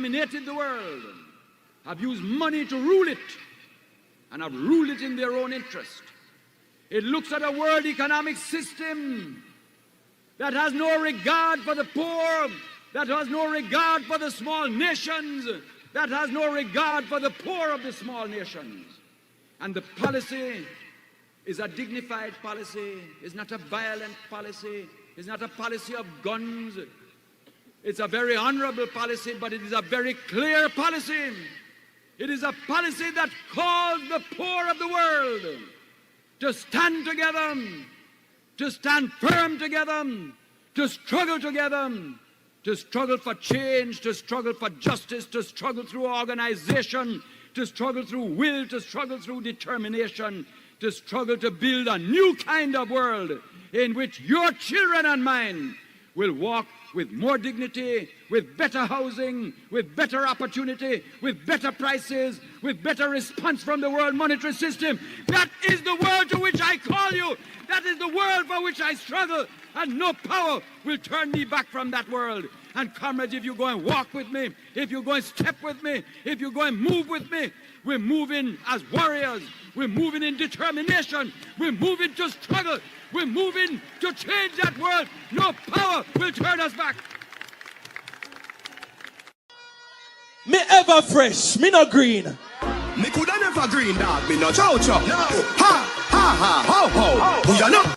dominated the world have used money to rule it and have ruled it in their own interest. It looks at a world economic system that has no regard for the poor, that has no regard for the small nations, that has no regard for the poor of the small nations. And the policy is a dignified policy, is not a violent policy, is not a policy of guns. It's a very honorable policy, but it is a very clear policy. It is a policy that calls the poor of the world to stand together, to stand firm together, to struggle together, to struggle for change, to struggle for justice, to struggle through organization, to struggle through will, to struggle through determination, to struggle to build a new kind of world in which your children and mine will walk with more dignity, with better housing, with better opportunity, with better prices, with better response from the World Monetary System. That is the world to which I call you. That is the world for which I struggle, and no power will turn me back from that world. And comrades, if you go and walk with me, if you go and step with me, if you go and move with me, we're moving as warriors. We're moving in determination. We're moving to struggle. We're moving to change that world. No power will turn us back. Me ever fresh, me no green. Me coulda never green, dog. Me no chow chow. No. Ha ha ha ho ho. Who ya know?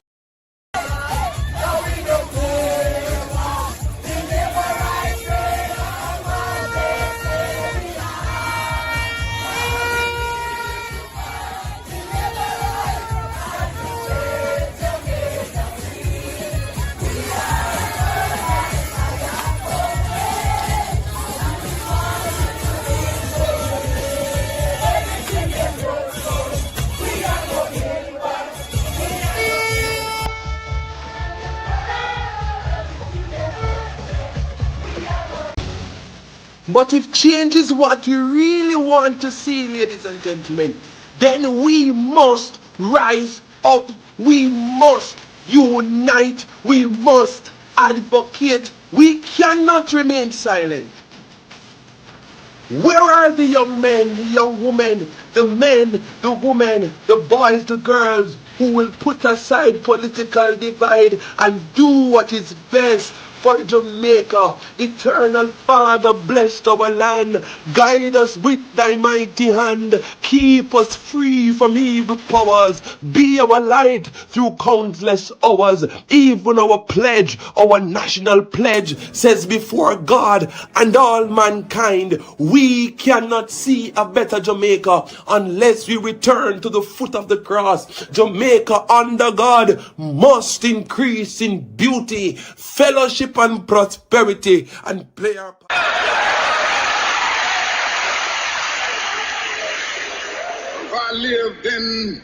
But if change is what we really want to see, ladies and gentlemen, then we must rise up. We must unite. We must advocate. We cannot remain silent. Where are the young men, the young women, the men, the women, the boys, the girls who will put aside political divide and do what is best for Jamaica? Eternal Father, bless our land. Guide us with thy mighty hand. Keep us free from evil powers. Be our light through countless hours. Even our pledge, our national pledge, says before God and all mankind, we cannot see a better Jamaica unless we return to the foot of the cross. Jamaica under God must increase in beauty, fellowship and prosperity, and play our part. If I lived in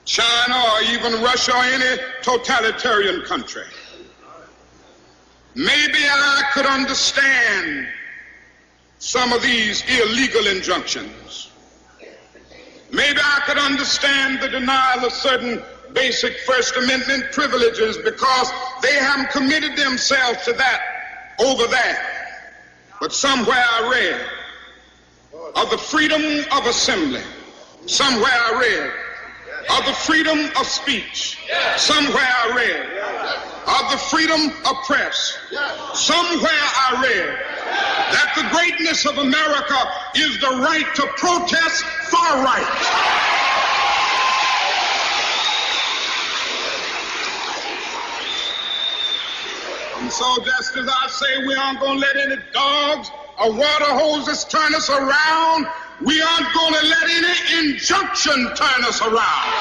China or even Russia or any totalitarian country, maybe I could understand some of these illegal injunctions. Maybe I could understand the denial of certain basic First Amendment privileges because they haven't committed themselves to that over there. But somewhere I read of the freedom of assembly. Somewhere I read of the freedom of speech. Somewhere I read of the freedom of press. Somewhere I read that the greatness of America is the right to protest far right. And so just as I say we aren't going to let any dogs or water hoses turn us around, we aren't going to let any injunction turn us around.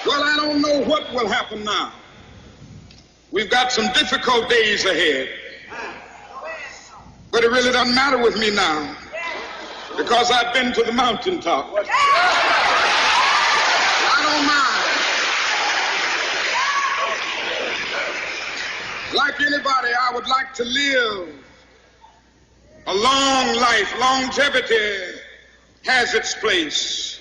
Well, I don't know what will happen now. We've got some difficult days ahead. But it really doesn't matter with me now, because I've been to the mountaintop. I don't mind. Like anybody, I would like to live a long life. Longevity has its place.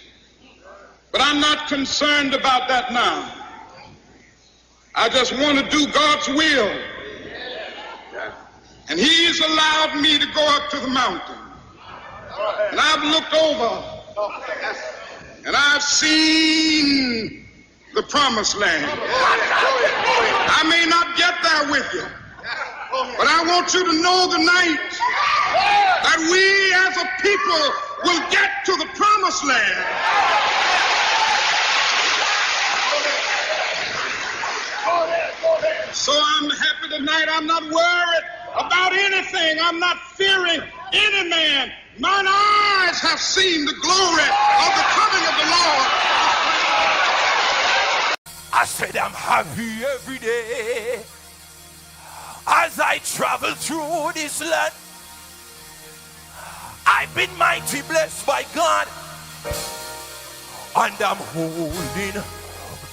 But I'm not concerned about that now. I just want to do God's will. And he's allowed me to go up to the mountain. And I've looked over and I've seen the promised land. I may not get there with you, but I want you to know tonight that we as a people will get to the promised land. So I'm happy tonight. I'm not worried about anything. I'm not fearing any man. Mine eyes have seen the glory of the coming of the Lord. I said I'm happy every day as I travel through this land. I've been mighty blessed by God, and I'm holding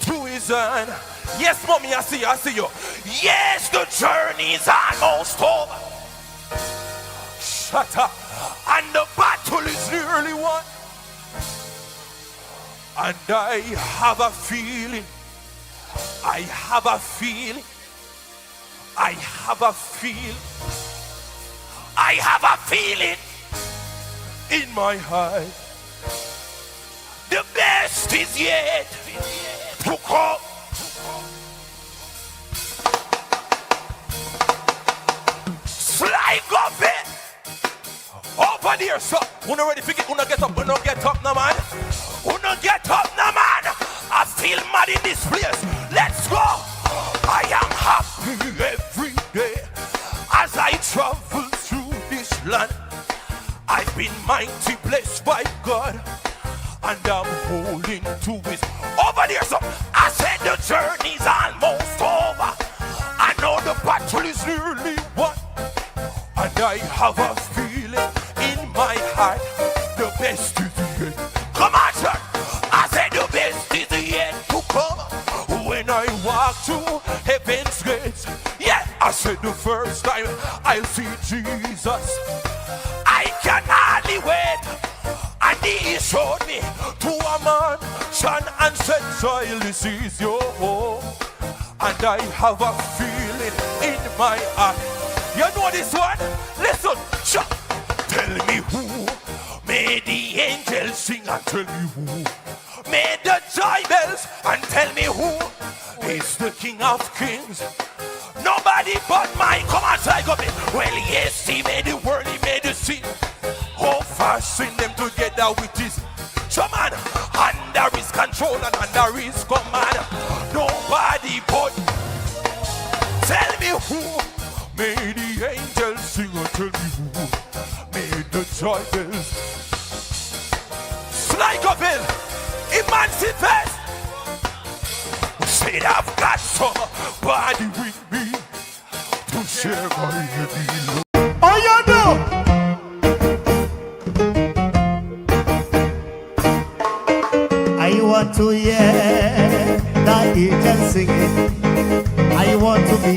to his hand. Yes, mommy, I see you. Yes, the journey's almost over. Shut up. And the battle is nearly won. And I have a feeling. I have a feeling. I have a feeling. I have a feeling in my heart. The best is yet to come. Slide up it. Over there, so. Wanna ready to get, wanna get up now, man. Wanna get up now, man. I feel mad in this place. Let's go. I am happy every day as I travel through this land. I've been mighty blessed by God, and I'm holding to his. Over there, so. I said the journey's almost over. I know the battle is nearly won. And I have a feeling in my heart, the best is yet. Come on, sir. I said the best is yet to come. When I walk through heaven's gates, yeah, I said the first time I'll see Jesus, I can hardly wait. And he showed me to a man, son, and said, child, this is your home. And I have a feeling in my heart. You know this one? Listen, shut. Tell me who made the angels sing, and tell me who made the joy bells, and tell me who is the King of Kings. Nobody but my, come on, try go me. Well, yes, he made the world, he made the sea. Oh, fasten them together with his shaman. Under his control and under his command. Nobody but. Tell me who made the angels sing, or tell me who made the joy bells. Slide up in, emancipate. Said I've got somebody with me to share my heavy load. Oh, you know. I want to hear the angels singing. I want to be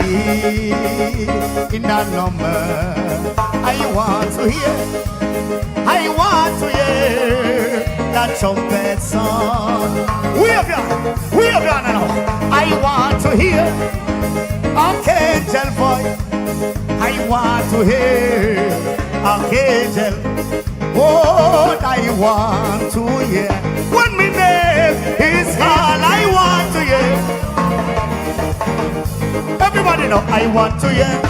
in that number. I want to hear that trumpet song. We have done now. I want to hear archangel voice. I want to hear archangel. Oh, I want to hear when my name is called. I want to hear. Everybody know, I want to hear.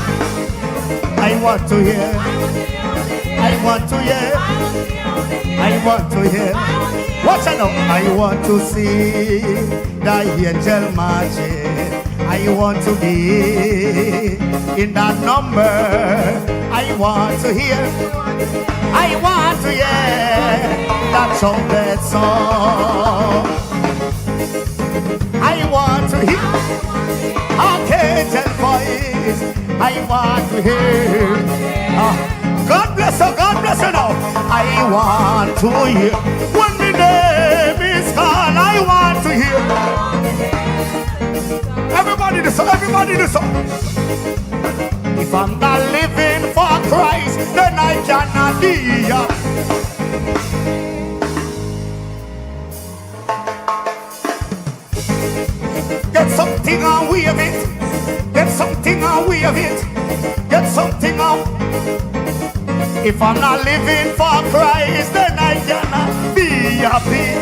I want to hear. I want to hear. I want to hear. Watch out now. I want to see the angel marching. I want to be in that number. I want to hear. I want to hear that trumpet song. I want to hear archangel voice. I want to hear. God bless you now. I want to hear when the name is called. I want to hear. Everybody listen. If I'm not living for Christ, then I cannot be here. Get something on waving. it. Get something up. If I'm not living for Christ, then I cannot be happy.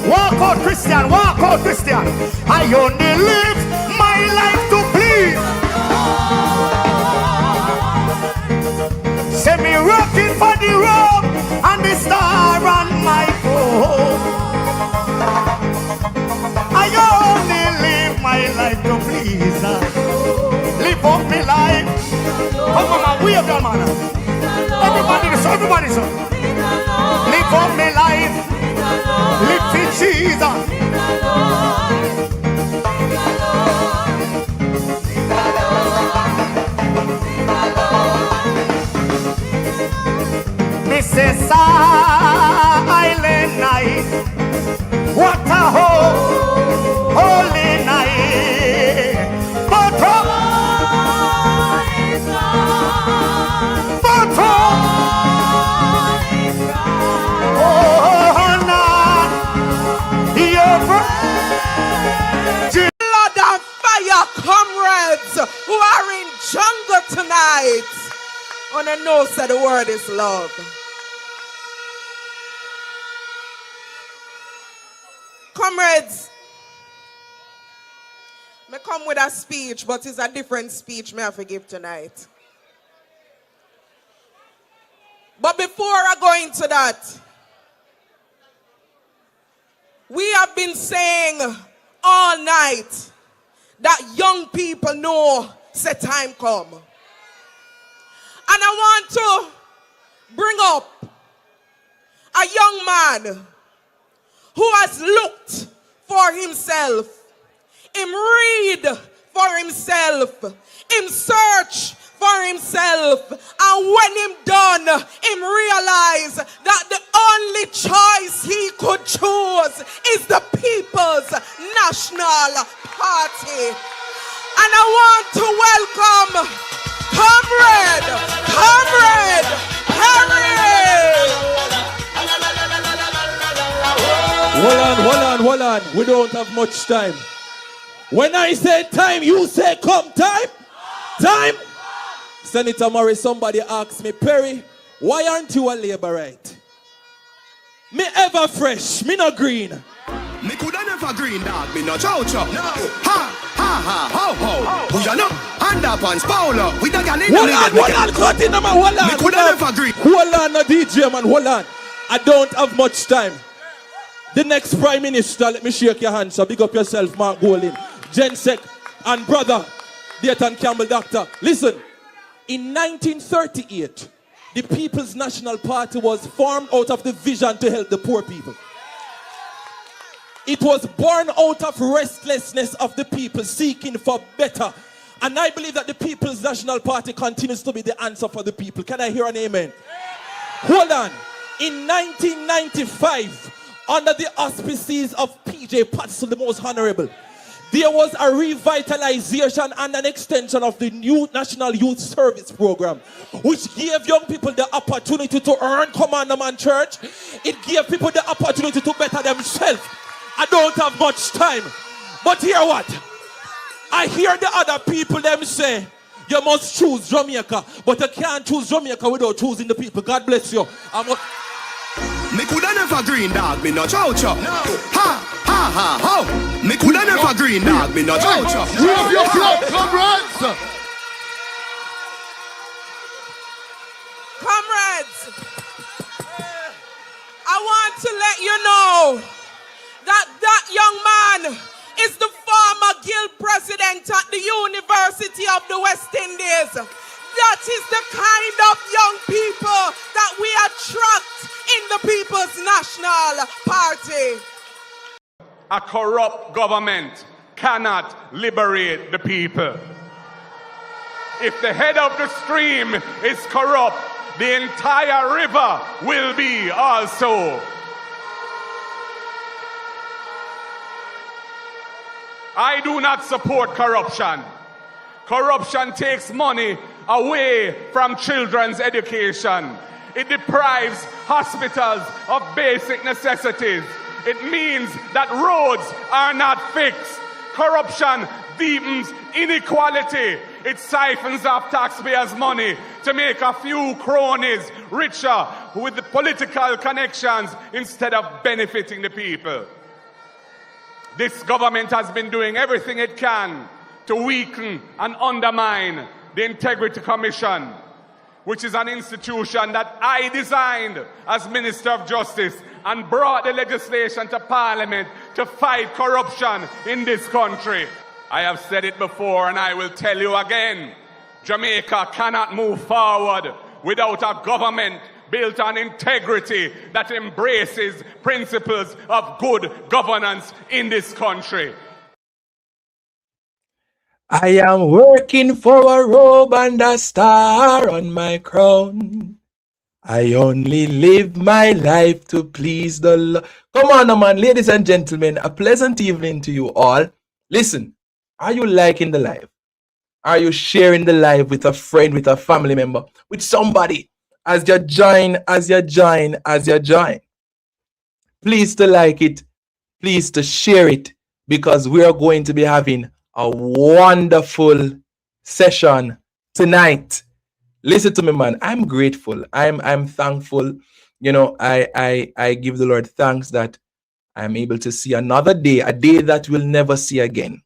Walk out, Christian, walk out, Christian. I only live my life to please. Send me rocking for the road and the star on my phone. I only live my life to please. Live up my life. Come on, man, wave that man. Everybody, everybody, so. Live up my life. Live for Jesus. This is silent night. What a holy night. But Blood and fire, comrades who are in jungle tonight. On the nose that the word is love. Comrades, I come with a speech, but it's a different speech may I forgive tonight. But before I go into that, we have been saying all night that young people know say time come. And I want to bring up a young man who has looked for himself, him read for himself, him search for himself, and when him done, him realize that the only choice he could choose is the People's National Party. And I want to welcome Comrade Perry. Hold on. We don't have much time. When I say time, you say come. Time. Senator Murray, somebody asked me, Perry, why aren't you a Labourite? Me ever fresh, me no green. Me coulda never green dog, me no chow-chow. No. Ha, ho, ho. Who you know? Underpants, Paolo. We don't get in Hold on, cut in, man, hold on. Me coulda never green. Hold on, no DJ, man, hold on. I don't have much time. The next Prime Minister, let me shake your hand, so big up yourself, Mark Golding, Jensek, and brother, Dayton Campbell, doctor. Listen, in 1938, the People's National Party was formed out of the vision to help the poor people. It was born out of restlessness of the people seeking for better. And I believe that the People's National Party continues to be the answer for the people. Can I hear an amen? Hold on. In 1995, under the auspices of PJ Patson, the most honorable, there was a revitalization and an extension of the new National Youth Service Program, which gave young people the opportunity to earn Commander Man Church. It gave people the opportunity to better themselves. I don't have much time, but hear what? I hear the other people them say, you must choose Jamaica, but you can't choose Jamaica without choosing the people. God bless you. Me coulda never green dog, me no chow-chow. No. Ha, ho. Me coulda never green dog, me no chow-chow. Move your flag, comrades. Comrades, I want to let you know that young man is the former guild president at the University of the West Indies. That is the kind of young people that we attract in the People's National Party. A corrupt government cannot liberate the people. If the head of the stream is corrupt, the entire river will be also. I do not support corruption. Corruption takes money away from children's education. It deprives hospitals of basic necessities. It means that roads are not fixed. Corruption deepens inequality. It siphons off taxpayers' money to make a few cronies richer with the political connections instead of benefiting the people. This government has been doing everything it can to weaken and undermine the Integrity Commission, which is an institution that I designed as Minister of Justice and brought the legislation to Parliament to fight corruption in this country. I have said it before and I will tell you again. Jamaica cannot move forward without a government built on integrity that embraces principles of good governance in this country. I am working for a robe and a star on my crown. I only live my life to please the Lord. Come on, man, ladies and gentlemen, a pleasant evening to you all. Listen, are you liking the live? Are you sharing the live with a friend, with a family member, with somebody? As you join. Please to like it, please to share it, because we are going to be having a wonderful session tonight. Listen to me, man. I'm grateful. I'm thankful. You know, I give the Lord thanks that I'm able to see another day, a day that we'll never see again.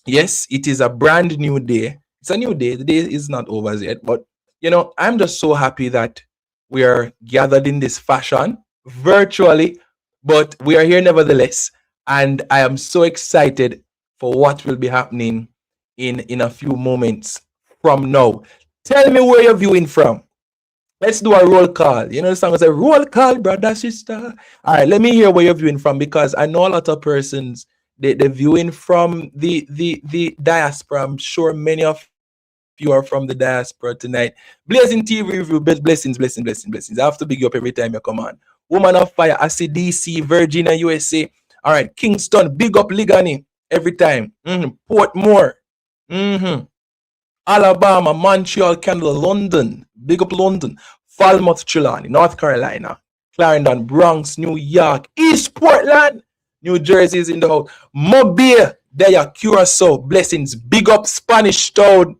Yes, it is a brand new day. It's a new day. The day is not over yet, but you know, I'm just so happy that we are gathered in this fashion, virtually, but we are here nevertheless. And I am so excited for what will be happening in a few moments from now. Tell me where you're viewing from. Let's do a roll call. You know, the song is a roll call, brother, sister. All right, let me hear where you're viewing from, because I know a lot of persons, they're viewing from the diaspora. I'm sure many of you are from the diaspora tonight. Blazing TV review, blessings. I have to big you up every time you come on. Woman of Fire, I see DC, Virginia, USA. All right, Kingston, big up Ligani every time. Portmore, Alabama, Montreal, Canada, London, big up London, Falmouth, Trelawney, North Carolina, Clarendon, Bronx, New York, East Portland, New Jersey is in the house. Mobile, there, Curacao, blessings, big up Spanish Town.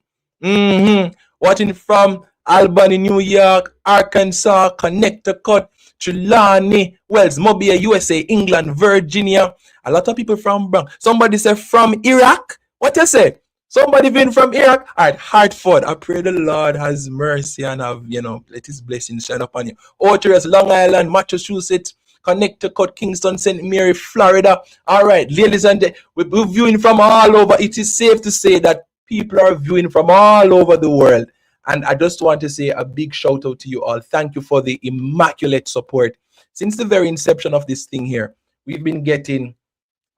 Watching from Albany, New York, Arkansas, Connecticut, Trelawney, Wells, Mobile, USA, England, Virginia. A lot of people from Bronx. Somebody said from Iraq. What you say? Somebody been from Iraq? All right, Hartford. I pray the Lord has mercy and have, you know, let his blessings shine upon you. Orchard, Long Island, Massachusetts, Connecticut, Kingston, St. Mary, Florida. All right, ladies and gentlemen, we're viewing from all over. It is safe to say that people are viewing from all over the world. And I just want to say a big shout out to you all. Thank you for the immaculate support. Since the very inception of this thing here, we've been getting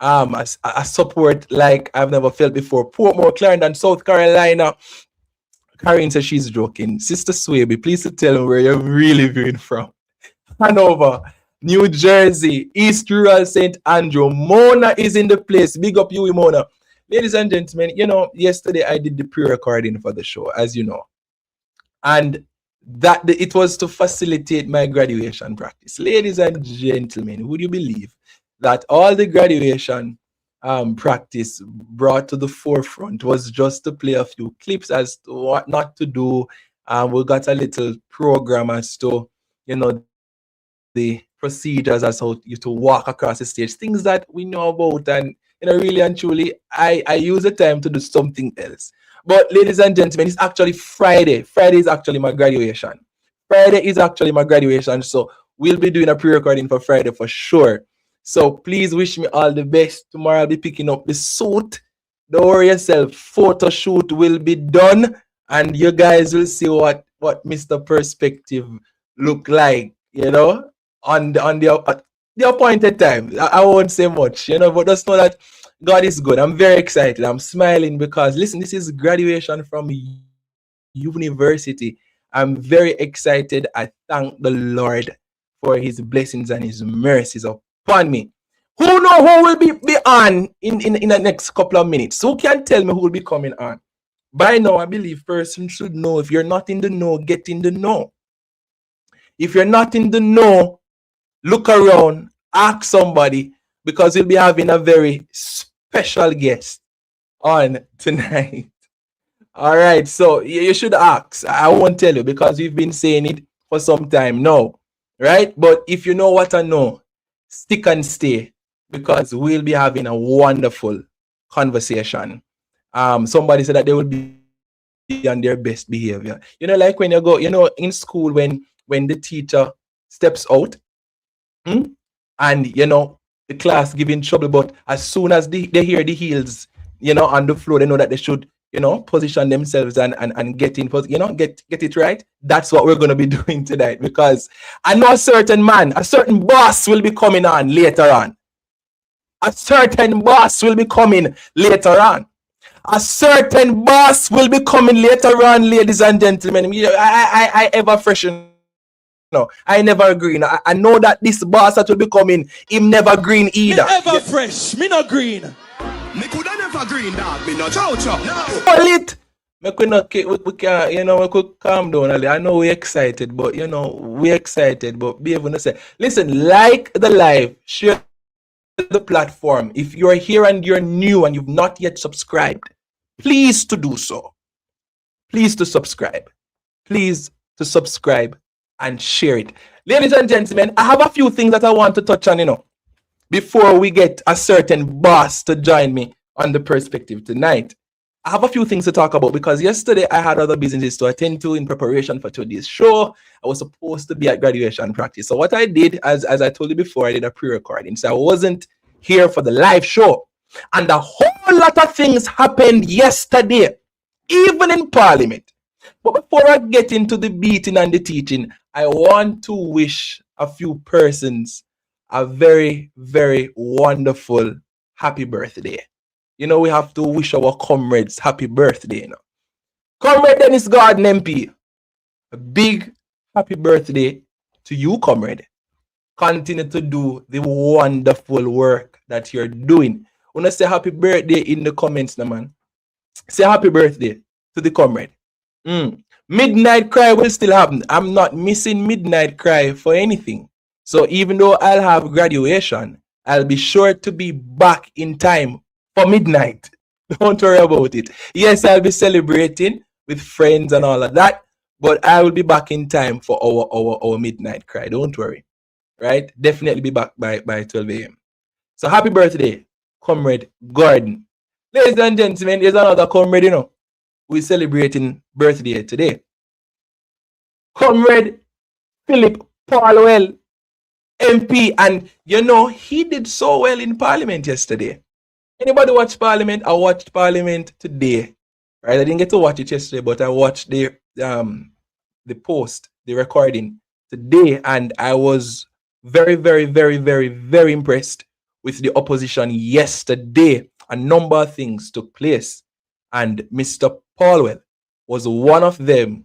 a support like I've never felt before. Portmore, Clarendon, South Carolina. Karen says she's joking. Sister Swaby, please to tell me where you're really viewing from. Hanover, New Jersey, East Rural, St. Andrew. Mona is in the place. Big up you, Mona. Ladies and gentlemen, you know, yesterday I did the pre-recording for the show, as you know. And that it was to facilitate my graduation practice. Ladies and gentlemen, would you believe that all the graduation practice brought to the forefront was just to play a few clips as to what not to do. We got a little program as to, you know, the procedures as how you to walk across the stage, things that we know about. And you know, really and truly, I use the time to do something else. But ladies and gentlemen, it's actually Friday. Friday is actually my graduation. So we'll be doing a pre-recording for Friday for sure. So please wish me all the best. Tomorrow I'll be picking up the suit. Don't worry yourself. Photo shoot will be done. And you guys will see what Mr. Perspective look like, you know, on the appointed time. I won't say much, you know, but just know that God is good. I'm very excited. I'm smiling because, listen, this is graduation from university. I'm very excited. I thank the Lord for his blessings and his mercies upon me. Who know who will be on in the next couple of minutes? Who can tell me who will be coming on? By now, I believe person should know. If you're not in the know, get in the know. If you're not in the know, look around, ask somebody, because we'll be having a very special guest on tonight. All right, so you should ask. I won't tell you because we've been saying it for some time now, right? But if you know what I know, stick and stay because we'll be having a wonderful conversation. Somebody said that they will be on their best behavior. Like when you go, in school when the teacher steps out, and the class giving trouble, but as soon as they hear the heels, on the floor, they know that they should, position themselves and get in, get it right. That's what we're going to be doing tonight because I know a certain boss will be coming on later on. A certain boss will be coming later on. A certain boss will be coming later on, ladies and gentlemen. I ever freshen. No, I never green. I know that this boss that will be coming, him never green either. Me ever fresh, me not green. Me coulda never green, dog. Me no chow. No. Hold it. We can, we could calm down a little. I know we're excited, but we're excited, but be able to say, listen, like the live, share the platform. If you're here and you're new and you've not yet subscribed, please to do so. Please to subscribe. Please to subscribe and share it. Ladies and gentlemen, I have a few things that I want to touch on, before we get a certain boss to join me on the perspective tonight. I have a few things to talk about because yesterday I had other businesses to attend to in preparation for today's show. I was supposed to be at graduation practice. So what I did, as I told you before, I did a pre-recording. So I wasn't here for the live show. And a whole lot of things happened yesterday, even in Parliament. But before I get into the beating and the teaching, I want to wish a few persons a very, very wonderful happy birthday. We have to wish our comrades happy birthday. Comrade Dennis Gordon MP, a big happy birthday to you, comrade. Continue to do the wonderful work that you're doing. When I say happy birthday in the comments, man, say happy birthday to the comrade. Midnight cry will still happen. I'm not missing midnight cry for anything. So even though I'll have graduation, I'll be sure to be back in time for midnight. Don't worry about it. Yes, I'll be celebrating with friends and all of that, but I will be back in time for our midnight cry. Don't worry. Right? Definitely be back by 12 a.m. So happy birthday, Comrade Gordon. Ladies and gentlemen, there's another comrade, we're celebrating birthday today. Comrade Philip Paulwell, MP, and he did so well in Parliament yesterday. Anybody watch Parliament? I watched Parliament today. Right? I didn't get to watch it yesterday, but I watched the post, the recording today, and I was very, very, very, very, very impressed with the opposition yesterday. A number of things took place, and Mr. Paulwell was one of them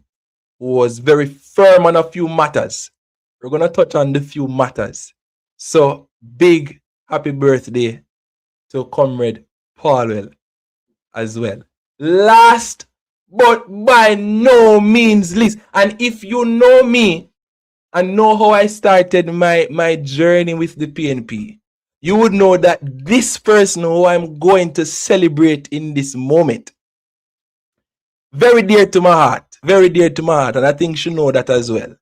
who was very firm on a few matters. We're going to touch on the few matters. So, big happy birthday to Comrade Paulwell as well. Last but by no means least, and if you know me and know how I started my journey with the PNP, you would know that this person who I'm going to celebrate in this moment, very dear to my heart, and I think she know that as well.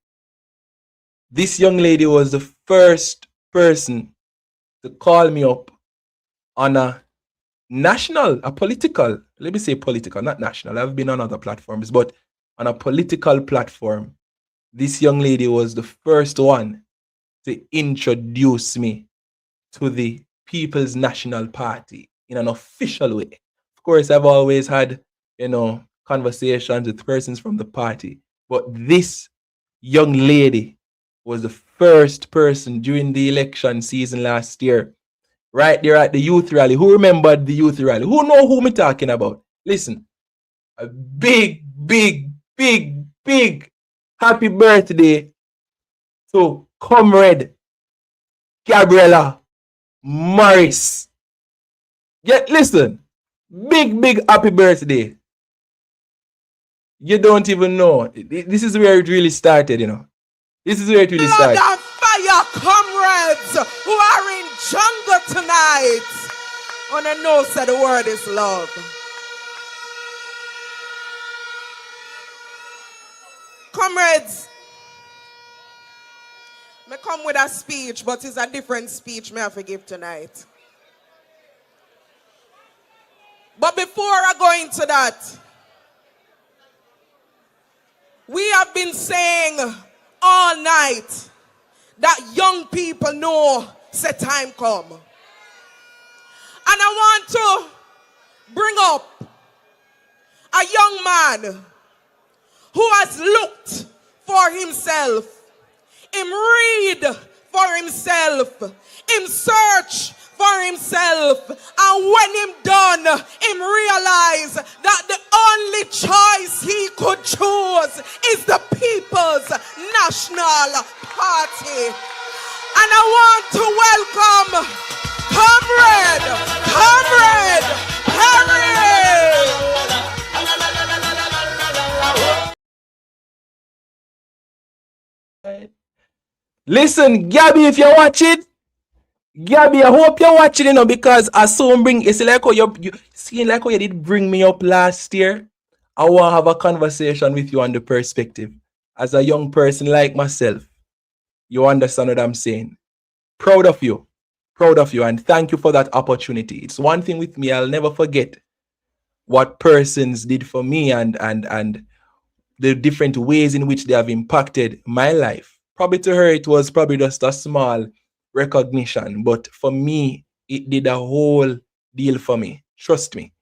This young lady was the first person to call me up on a political, let me say political, not national. I've been on other platforms, but on a political platform, this young lady was the first one to introduce me to the People's National Party in an official way. Of course, I've always had, conversations with persons from the party, but this young lady was the first person during the election season last year, right there at the youth rally. Who remembered the youth rally? Who know who me talking about? Listen, a big, big, big, big happy birthday to Comrade Gabriella Morris. Yeah, listen, big happy birthday. You don't even know. This is where it really started, This is where it really started. Fire comrades who are in jungle tonight. On a no say the word is love. Comrades, I come with a speech, but it's a different speech I have to give tonight. But before I go into that, we have been saying all night that young people know say time come. And I want to bring up a young man who has looked for himself, him read for himself, him search for himself, and when him done, him realize that the only choice he could choose is the People's National Party. And I want to welcome Comrade Perry. Listen, Gabby, if you're watching, Gabby, I hope you're watching, you know, because I soon bring, you see like how you see like how you did bring me up last year. I want to have a conversation with you on the perspective. As a young person like myself, you understand what I'm saying. Proud of you, and thank you for that opportunity. It's one thing with me, I'll never forget what persons did for me and the different ways in which they have impacted my life. Probably to her, it was probably just a small recognition, but for me, it did a whole deal for me. Trust me.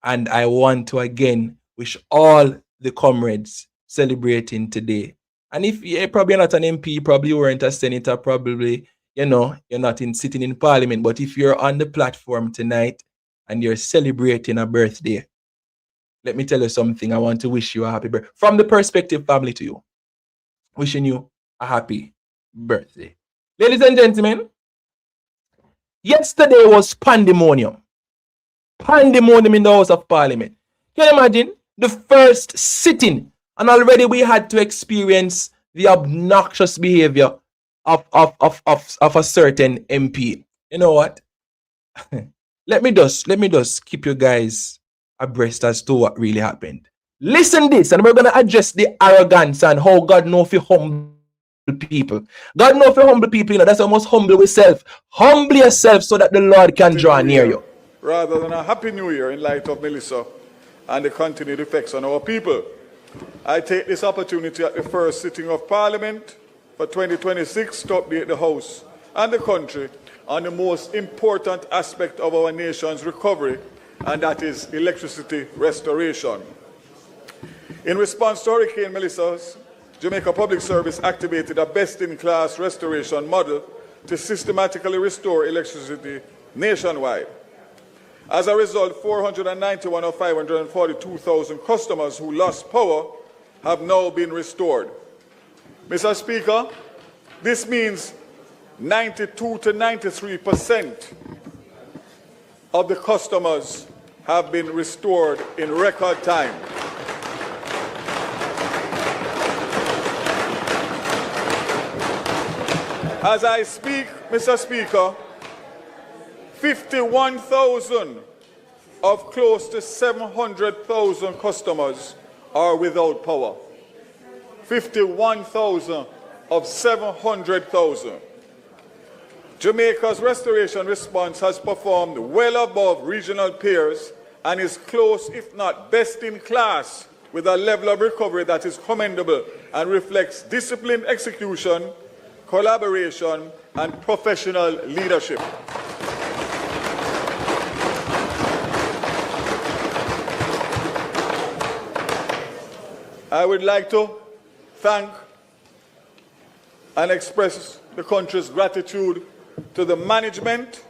And I want to again wish all the comrades celebrating today. And if you're probably not an MP, probably you weren't a senator, probably, you know, you're not sitting in parliament, but if you're on the platform tonight and you're celebrating a birthday, let me tell you something. I want to wish you a happy birthday. From the perspective family to you, wishing you a happy birthday. Ladies and gentlemen, yesterday was pandemonium. Pandemonium in the House of Parliament. Can you imagine? The first sitting, and already we had to experience the obnoxious behavior of a certain MP. You know what? Let me just keep you guys abreast as to what really happened. Listen this, and we're going to address the arrogance and how God knows if you humble people. God knows if you humble people, you know, that's almost humble yourself. Humble yourself so that the Lord can draw near you. Rather than a happy new year in light of Melissa and the continued effects on our people, I take this opportunity at the first sitting of Parliament for 2026 to update the House and the country on the most important aspect of our nation's recovery, and that is electricity restoration. In response to Hurricane Melissa's, Jamaica Public Service activated a best-in-class restoration model to systematically restore electricity nationwide. As a result, 491 of 542,000 customers who lost power have now been restored. Mr. Speaker, this means 92 to 93% of the customers have been restored in record time. As I speak, Mr. Speaker, 51,000 of close to 700,000 customers are without power. 51,000 of 700,000. Jamaica's restoration response has performed well above regional peers and is close, if not best in class, with a level of recovery that is commendable and reflects disciplined execution, collaboration, and professional leadership. I would like to thank and express the country's gratitude to the management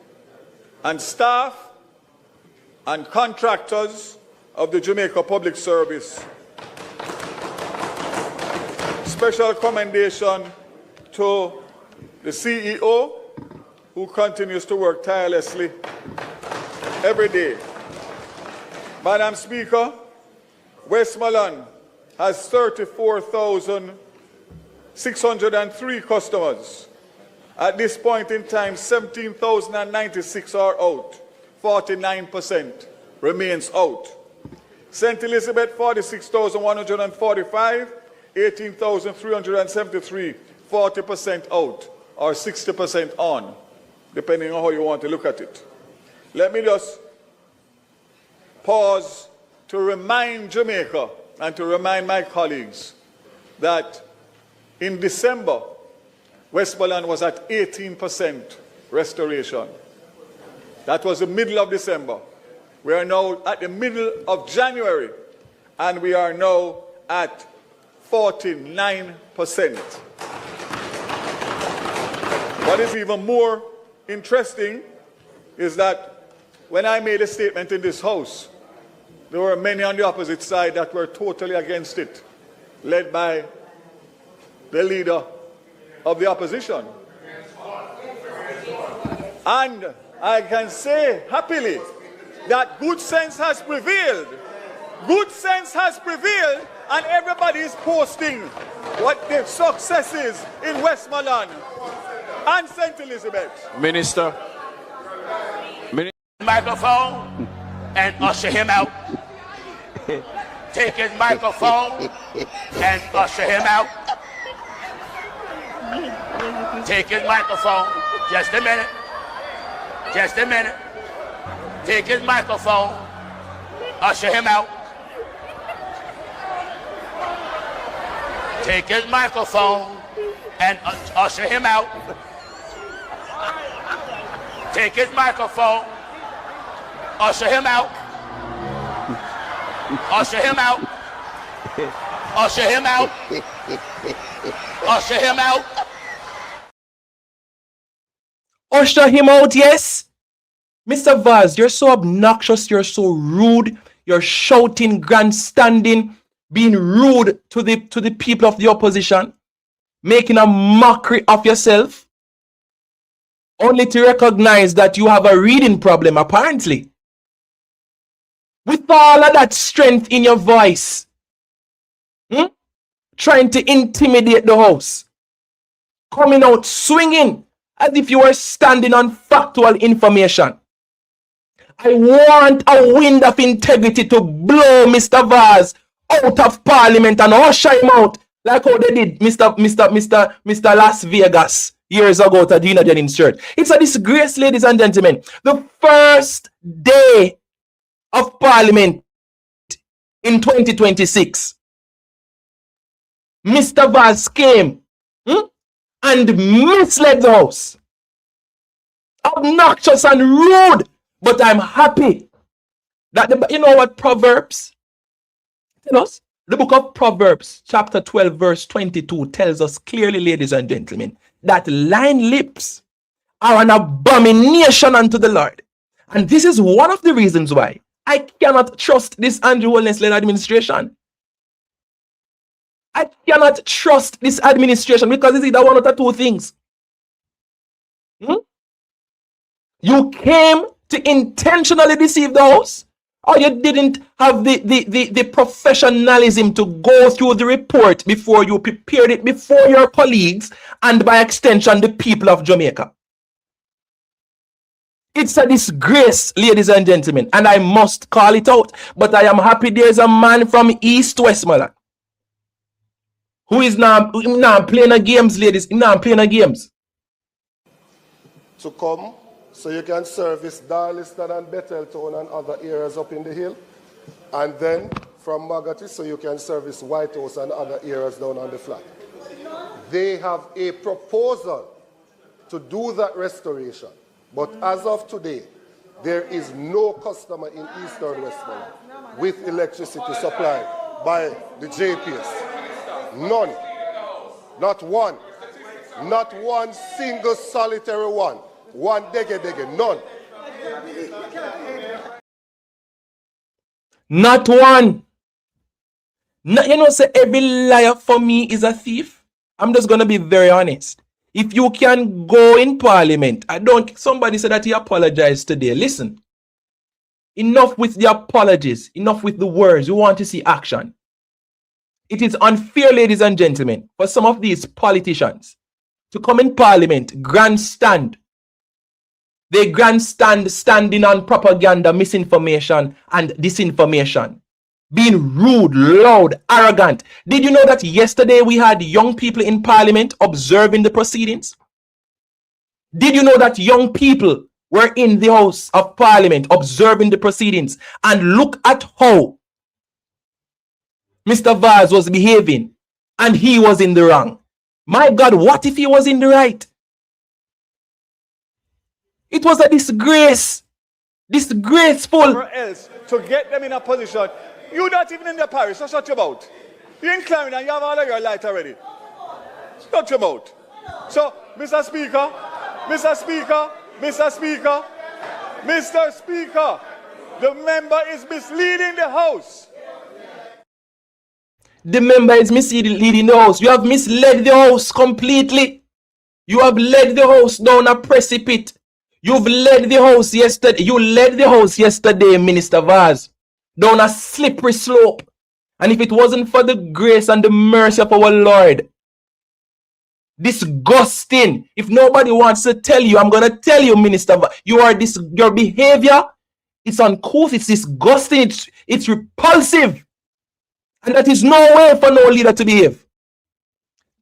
and staff and contractors of the Jamaica Public Service. Special commendation to the CEO, who continues to work tirelessly every day. Madam Speaker, Westmoreland has 34,603 customers. At this point in time, 17,096 are out. 49% remains out. St. Elizabeth, 46,145, 18,373, 40% out, or 60% on, depending on how you want to look at it. Let me just pause to remind Jamaica and to remind my colleagues that in December, Westmoreland was at 18% restoration. That was the middle of December. We are now at the middle of January, and we are now at 49%. What is even more interesting is that when I made a statement in this House, there were many on the opposite side that were totally against it, led by the leader of the opposition. And I can say happily that good sense has prevailed. Good sense has prevailed, and everybody is posting what the success is in Westmoreland and St. Elizabeth. Minister. Microphone and usher him out. Take his microphone and usher him out. Take his microphone. Just a minute. Just a minute. Take his microphone. Usher him out. Take his microphone and usher him out. Take his microphone. Usher him out. Usher him out. Usher him out. Usher him out. Usher him out, yes. Mr. Vaz, you're so obnoxious, you're so rude, you're shouting, grandstanding, being rude to the people of the opposition, making a mockery of yourself, only to recognize that you have a reading problem, apparently. With all of that strength in your voice, trying to intimidate the House, coming out swinging as if you were standing on factual information. I want a wind of integrity to blow Mr. Vaz out of Parliament and usher him out like how they did Mr. Las Vegas years ago to Gina Jennings' church. It's a disgrace, ladies and gentlemen. The first day of Parliament in 2026, Mr. Vaz came and misled the House. Obnoxious and rude. But I'm happy that, you know what Proverbs tell us? The book of Proverbs, chapter 12, verse 22, tells us clearly, ladies and gentlemen, that lying lips are an abomination unto the Lord. And this is one of the reasons why I cannot trust this Andrew Holness-led administration. I cannot trust this administration because it's either one of the two things. You came to intentionally deceive the House, or you didn't have the professionalism to go through the report before you prepared it before your colleagues and by extension the people of Jamaica. It's a disgrace, ladies and gentlemen, and I must call it out. But I am happy there's a man from East Westmoreland who is now playing a games, ladies. Now playing a games. To come, so you can service Darliston and Betheltown and other areas up in the hill. And then from Magati, so you can service White House and other areas down on the flat. They have a proposal to do that restoration. But as of today, there is no customer in Eastern Westmoreland with electricity supplied by the JPS. None. Not one. Not one single solitary one. One dege, none. Not one. No, you know, say every liar for me is a thief. I'm just going to be very honest. If you can go in Parliament, somebody said that he apologized today. Listen, enough with the apologies, enough with the words. We want to see action. It is unfair, ladies and gentlemen, for some of these politicians to come in Parliament, grandstand, They grandstand standing on propaganda, misinformation, and disinformation. Being rude, loud, arrogant. Did you know that yesterday we had young people in parliament observing the proceedings? Did you know that young people were in the House of Parliament observing the proceedings? And look at how Mr. Vaz was behaving and he was in the wrong. My God, what if he was in the right? It was a disgrace. Disgraceful. Or else to get them in a position. You're not even in the parish, so shut your mouth. You're in Clarendon, you have all of your light already. Shut your mouth. So, Mr. Speaker, Mr. Speaker, Mr. Speaker, Mr. Speaker, the member is misleading the House. The member is misleading the House. You have misled the House completely. You have led the House down a precipice. You've led the House yesterday. You led the House yesterday, Minister Vaz, down a slippery slope. And if it wasn't for the grace and the mercy of our Lord, disgusting. If nobody wants to tell you, I'm going to tell you, Minister Vaz, your behavior, it's uncouth, it's disgusting, it's repulsive. And that is no way for no leader to behave.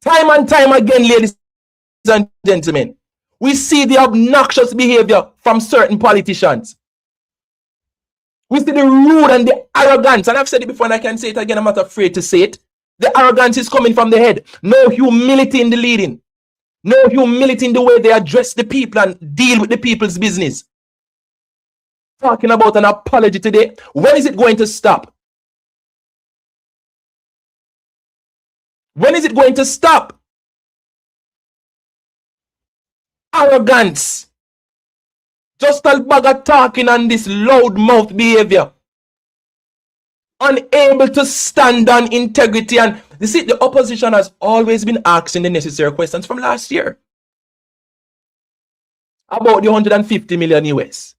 Time and time again, ladies and gentlemen, we see the obnoxious behavior from certain politicians. We see the rude and the arrogance. And I've said it before and I can say it again. I'm not afraid to say it. The arrogance is coming from the head. No humility in the leading. No humility in the way they address the people and deal with the people's business. Talking about an apology today. When is it going to stop? When is it going to stop? Arrogance. Just a bag of talking and this loud mouth behavior. Unable to stand on integrity. And you see, the opposition has always been asking the necessary questions from last year. About the 150 million US.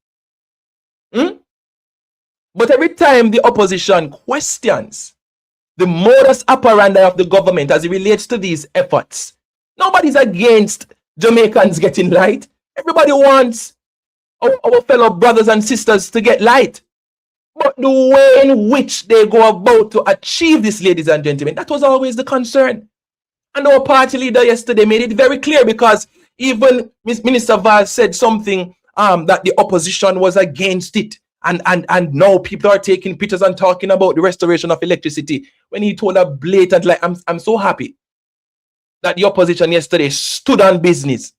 But every time the opposition questions the modus operandi of the government as it relates to these efforts, nobody's against Jamaicans getting light. Everybody wants our fellow brothers and sisters to get light. But the way in which they go about to achieve this, ladies and gentlemen, that was always the concern. And our party leader yesterday made it very clear, because even Minister Vaz said something that the opposition was against it. And now people are taking pictures and talking about the restoration of electricity, when he told a blatant lie. I'm so happy that the opposition yesterday stood on business.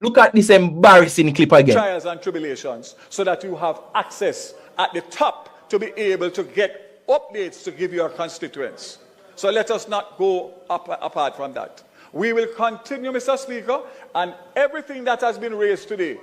Look at this embarrassing clip again. Trials and tribulations, so that you have access at the top to be able to get updates to give your constituents. So let us not go apart from that. We will continue, Mr. Speaker, and everything that has been raised today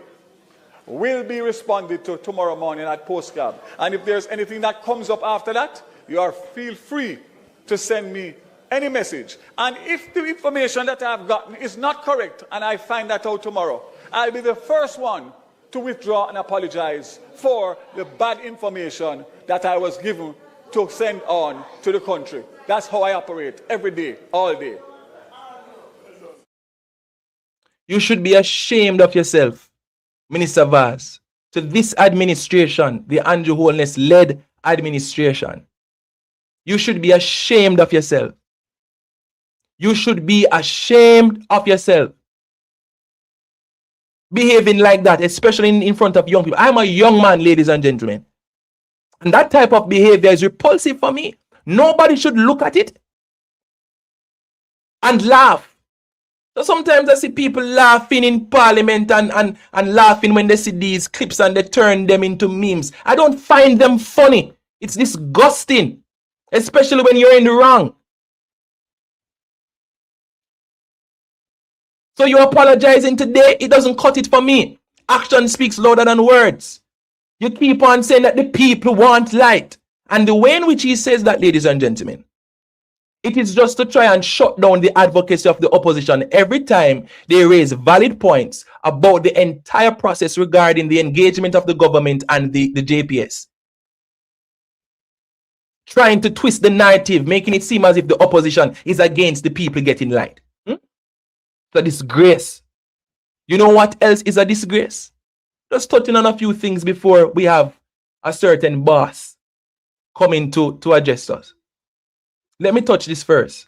will be responded to tomorrow morning at postcard. And if there's anything that comes up after that, feel free to send me any message. And if the information that I've gotten is not correct and I find that out tomorrow, I'll be the first one to withdraw and apologize for the bad information that I was given to send on to the country. That's how I operate every day, all day. You should be ashamed of yourself, Minister Vaz, to this administration, the Andrew Holness-led administration. You should be ashamed of yourself. You should be ashamed of yourself. Behaving like that, especially in front of young people. I'm a young man, ladies and gentlemen. And that type of behavior is repulsive for me. Nobody should look at it and laugh. So sometimes I see people laughing in parliament and laughing when they see these clips and they turn them into memes. I don't find them funny. It's disgusting, especially when you're in the wrong. So you're apologizing today, it doesn't cut it for me. Action speaks louder than words. You keep on saying that the people want light. And the way in which he says that, ladies and gentlemen, it is just to try and shut down the advocacy of the opposition every time they raise valid points about the entire process regarding the engagement of the government and the JPS. Trying to twist the narrative, making it seem as if the opposition is against the people getting light. It's a disgrace. You know what else is a disgrace? Just touching on a few things before we have a certain boss coming to address us. Let me touch this first.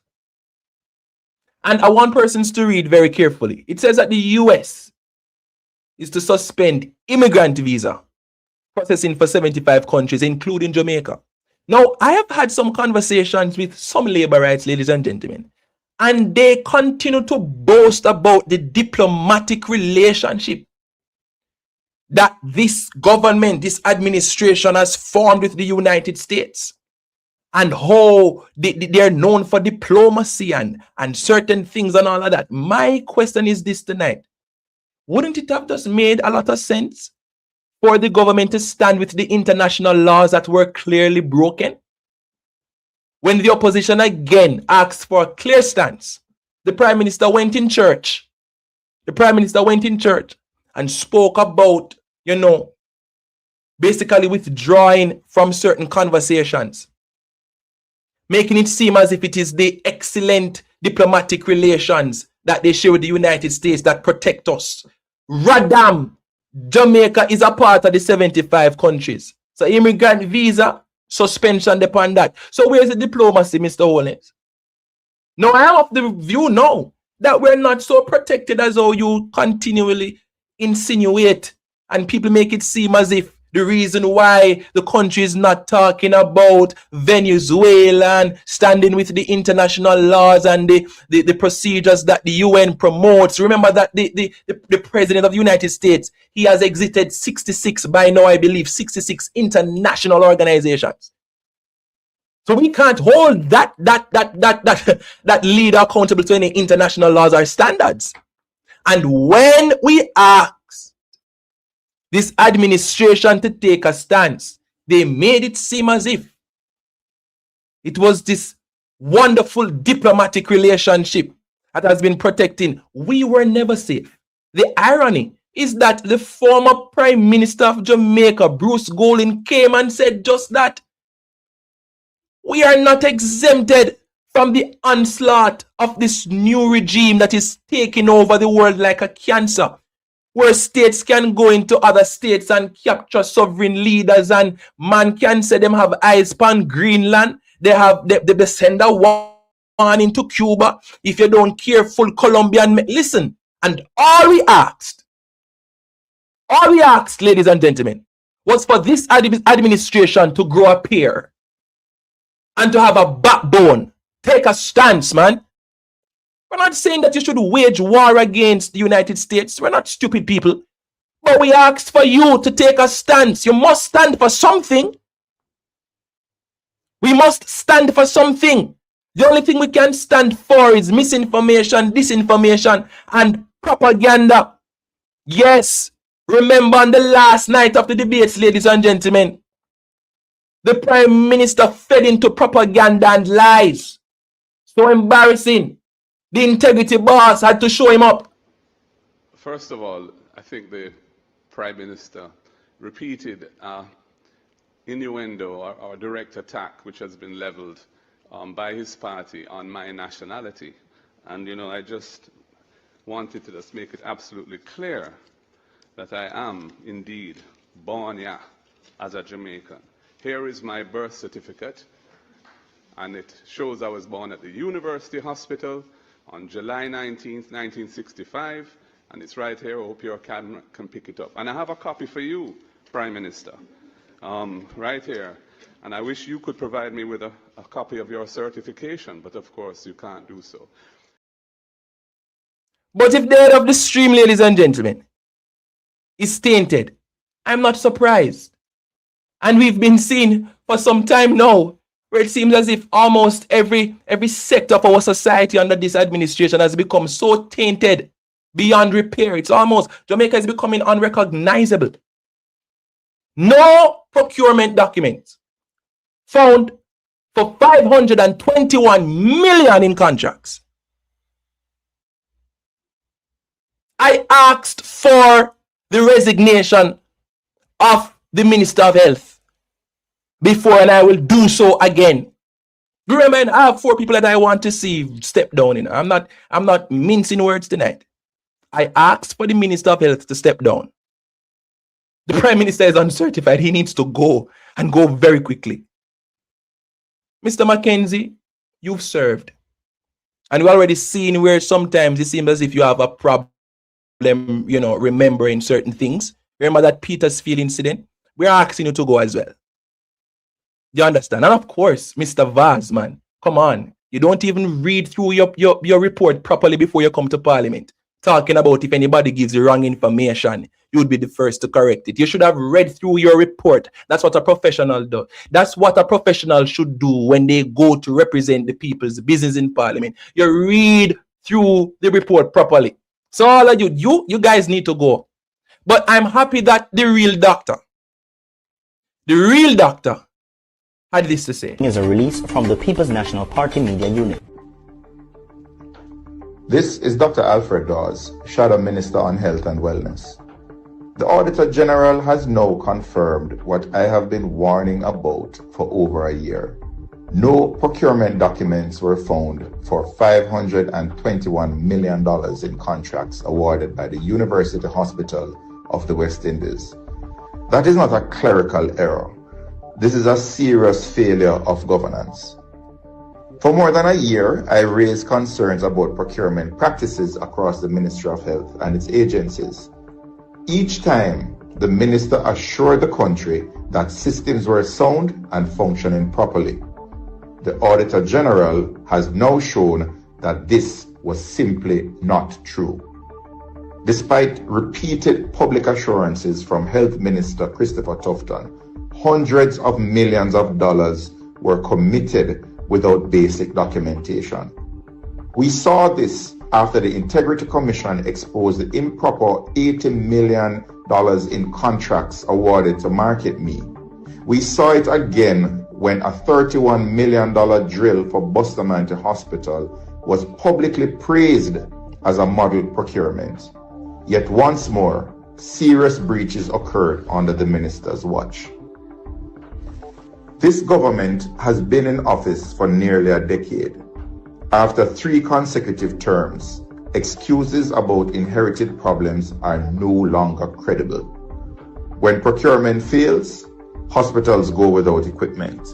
And I want persons to read very carefully. It says that the US is to suspend immigrant visa processing for 75 countries, including Jamaica. Now, I have had some conversations with some labor rights, ladies and gentlemen, and they continue to boast about the diplomatic relationship that this government, this administration has formed with the United States, and how they're known for diplomacy and certain things and all of that. My question is this tonight. Wouldn't it have just made a lot of sense for the government to stand with the international laws that were clearly broken? When the opposition again asked for a clear stance, the Prime Minister went in church. The Prime Minister went in church and spoke about, basically withdrawing from certain conversations, making it seem as if it is the excellent diplomatic relations that they share with the United States that protect us. Radam, Jamaica is a part of the 75 countries. So immigrant visa, suspension upon that. So where's the diplomacy, Mr. Hollins? Now, I am of the view now that we're not so protected as how you continually insinuate, and people make it seem as if the reason why the country is not talking about Venezuela and standing with the international laws and the procedures that the UN promotes. Remember that the president of the United States, he has exited 66, by now I believe, 66 international organizations. So we can't hold that leader accountable to any international laws or standards. And when we ask this administration to take a stance, they made it seem as if it was this wonderful diplomatic relationship that has been protecting. We were never safe. The irony is that the former Prime Minister of Jamaica, Bruce Golding, came and said just that. We are not exempted from the onslaught of this new regime that is taking over the world like a cancer, where states can go into other states and capture sovereign leaders, and man can say them have eyes upon Greenland. They send a warning to Cuba. If you don't care, full Colombian. Listen, and all we asked, ladies and gentlemen, was for this administration to grow a pair and to have a backbone. Take a stance, man. We're not saying that you should wage war against the United States. We're not stupid people. But we asked for you to take a stance. You must stand for something. We must stand for something. The only thing we can stand for is misinformation, disinformation, and propaganda. Yes, remember on the last night of the debates, ladies and gentlemen, the Prime Minister fed into propaganda and lies. So embarrassing. The integrity boss had to show him up. First of all, I think the Prime Minister repeated innuendo or direct attack which has been leveled by his party on my nationality. And, I just wanted to just make it absolutely clear that I am indeed born here as a Jamaican. Here is my birth certificate, and it shows I was born at the University Hospital on July 19th, 1965, and it's right here. I hope your camera can pick it up. And I have a copy for you, Prime Minister, right here. And I wish you could provide me with a copy of your certification, but of course you can't do so. But if the head of the stream, ladies and gentlemen, is tainted, I'm not surprised. And we've been seeing for some time now where it seems as if almost every sector of our society under this administration has become so tainted beyond repair. It's almost, Jamaica is becoming unrecognizable. No procurement documents found for 521 million in contracts. I asked for the resignation of the Minister of Health before, and I will do so again. Remember, I have 4 people that I want to see step down. I'm not mincing words tonight. I asked for the Minister of Health to step down. The Prime Minister is uncertified. He needs to go and go very quickly. Mr. Mackenzie, you've served. And we've already seen where sometimes it seems as if you have a problem, remembering certain things. Remember that Petersfield incident? We're asking you to go as well. You understand? And of course, Mr. Vaz, man, come on. You don't even read through your report properly before you come to Parliament. Talking about if anybody gives you wrong information, you would be the first to correct it. You should have read through your report. That's what a professional does. That's what a professional should do when they go to represent the people's business in Parliament. You read through the report properly. So all of you guys need to go. But I'm happy that the real doctor had this to say. Is a release from the People's National Party Media Unit. This is Dr. Alfred Dawes, Shadow Minister on Health and Wellness. The Auditor General has now confirmed what I have been warning about for over a year. No procurement documents were found for $521 million in contracts awarded by the University Hospital of the West Indies. That is not a clerical error. This is a serious failure of governance. For more than a year, I raised concerns about procurement practices across the Ministry of Health and its agencies. Each time, the minister assured the country that systems were sound and functioning properly. The Auditor General has now shown that this was simply not true. Despite repeated public assurances from Health Minister Christopher Tufton, hundreds of millions of dollars were committed without basic documentation. We saw this after the Integrity Commission exposed the improper $80 million in contracts awarded to Market Me. We saw it again when a $31 million drill for Bustamante Hospital was publicly praised as a model procurement. Yet once more, serious breaches occurred under the minister's watch. This government has been in office for nearly a decade. After 3 consecutive terms, excuses about inherited problems are no longer credible. When procurement fails, hospitals go without equipment.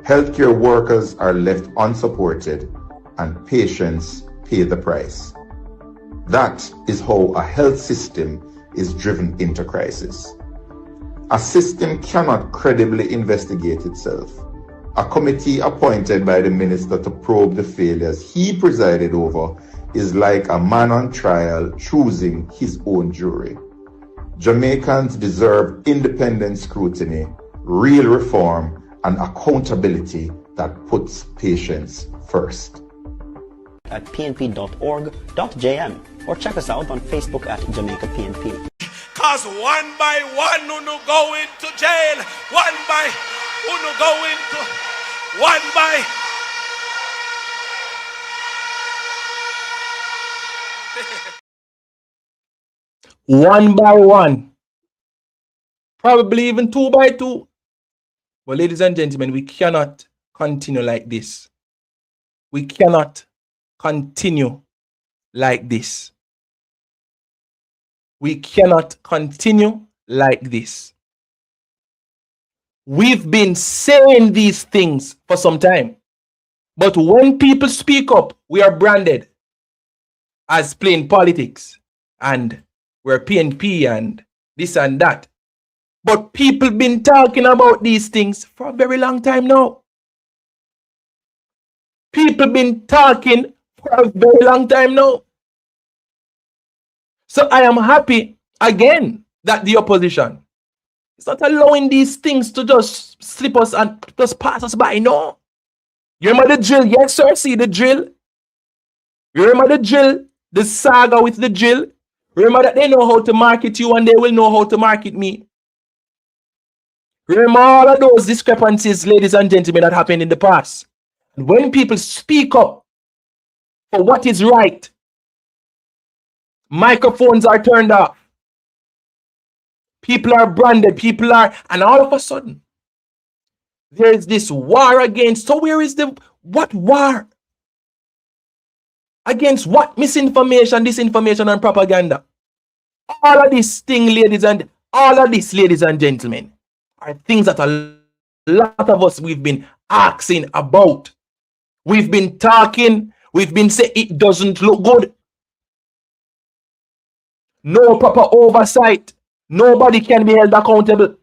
Healthcare workers are left unsupported and patients pay the price. That is how a health system is driven into crisis. A system cannot credibly investigate itself. A committee appointed by the minister to probe the failures he presided over is like a man on trial choosing his own jury. Jamaicans deserve independent scrutiny, real reform, and accountability that puts patients first. At pnp.org.jm or check us out on Facebook at Jamaica PNP. Cause one by one who no go into jail, one by who no go into one by one by one, probably even 2 by 2. But ladies and gentlemen, we cannot continue like this. We cannot continue like this. We cannot continue like this. We've been saying these things for some time. But when people speak up, we are branded as playing politics. And we're PNP and this and that. But people been talking about these things for a very long time now. People been talking for a very long time now. So I am happy again that the opposition is not allowing these things to just slip us and just pass us by. No. You remember the drill? Yes, sir. See the drill? You remember the drill? The saga with the drill? Remember that they know how to market you and they will know how to market me. Remember all of those discrepancies, ladies and gentlemen, that happened in the past. And when people speak up for what is right, microphones are turned off. People are branded. People are, and all of a sudden, there is this war against. So where is what war? Against what? Misinformation, disinformation, and propaganda. All of this thing, ladies and All of this, ladies and gentlemen, are things that a lot of us we've been asking about. We've been talking, we've been saying it doesn't look good. No proper oversight. Nobody can be held accountable.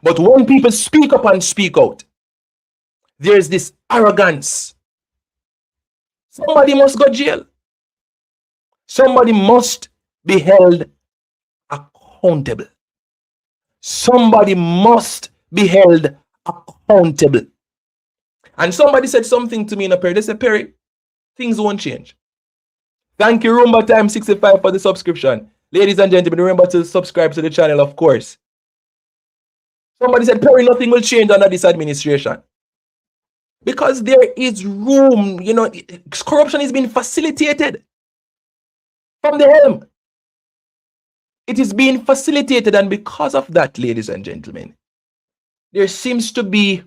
But when people speak up and speak out, there's this arrogance. Somebody must go to jail. Somebody must be held accountable. Somebody must be held accountable. And somebody said something to me in a prayer. They said, Perry, things won't change. Thank you, Rumba Time 65 for the subscription. Ladies and gentlemen, remember to subscribe to the channel, of course. Somebody said, Perry, nothing will change under this administration. Because there is room, you know, corruption is being facilitated from the helm. It is being facilitated, and because of that, ladies and gentlemen, there seems to be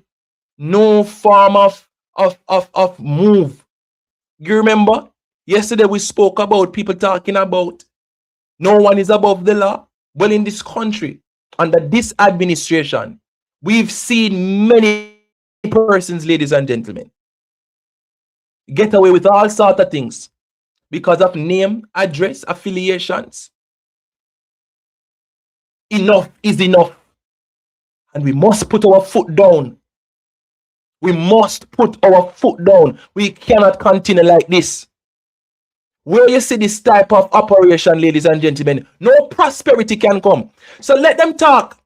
no form of move. You remember? Yesterday we spoke about people talking about no one is above the law. Well, in this country, under this administration, we've seen many persons, ladies and gentlemen, get away with all sorts of things because of name, address, affiliations. Enough is enough. And we must put our foot down. We must put our foot down. We cannot continue like this. Where you see this type of operation, ladies and gentlemen, no prosperity can come. So let them talk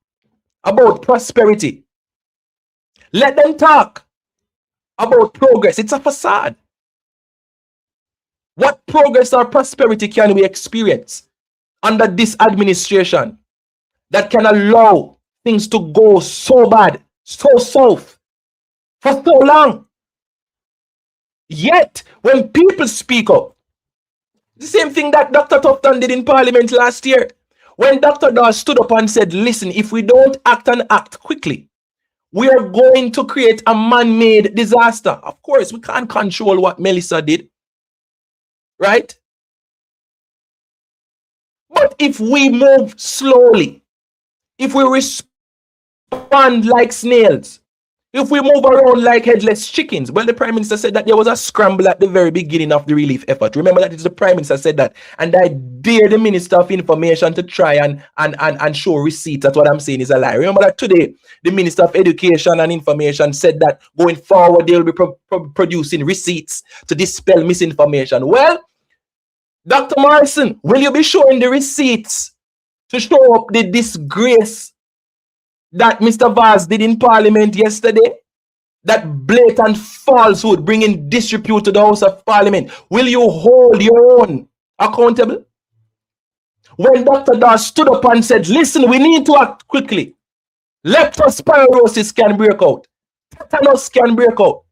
about prosperity. Let them talk about progress. It's a facade. What progress or prosperity can we experience under this administration that can allow things to go so bad, so south, for so long? Yet, when people speak up, the same thing that Dr. Tufton did in Parliament last year, when Dr. Dawes stood up and said, listen, if we don't act and act quickly, we are going to create a man-made disaster. Of course, we can't control what Melissa did, right? But if we move slowly, if we respond like snails, if we move around like headless chickens, well, the Prime Minister said that there was a scramble at the very beginning of the relief effort. Remember that it's the Prime Minister said that. And I dare the Minister of Information to try and show receipts. That's what I'm saying is a lie. Remember that today, the Minister of Education and Information said that going forward, they'll be producing receipts to dispel misinformation. Well, Dr. Morrison, will you be showing the receipts to show up the disgrace that Mr. Vaz did in Parliament yesterday? That blatant falsehood bringing disrepute to the House of Parliament. Will you hold your own accountable? When Dr. Dawes stood up and said, listen, we need to act quickly. Leptospirosis can break out. Tetanus can break out.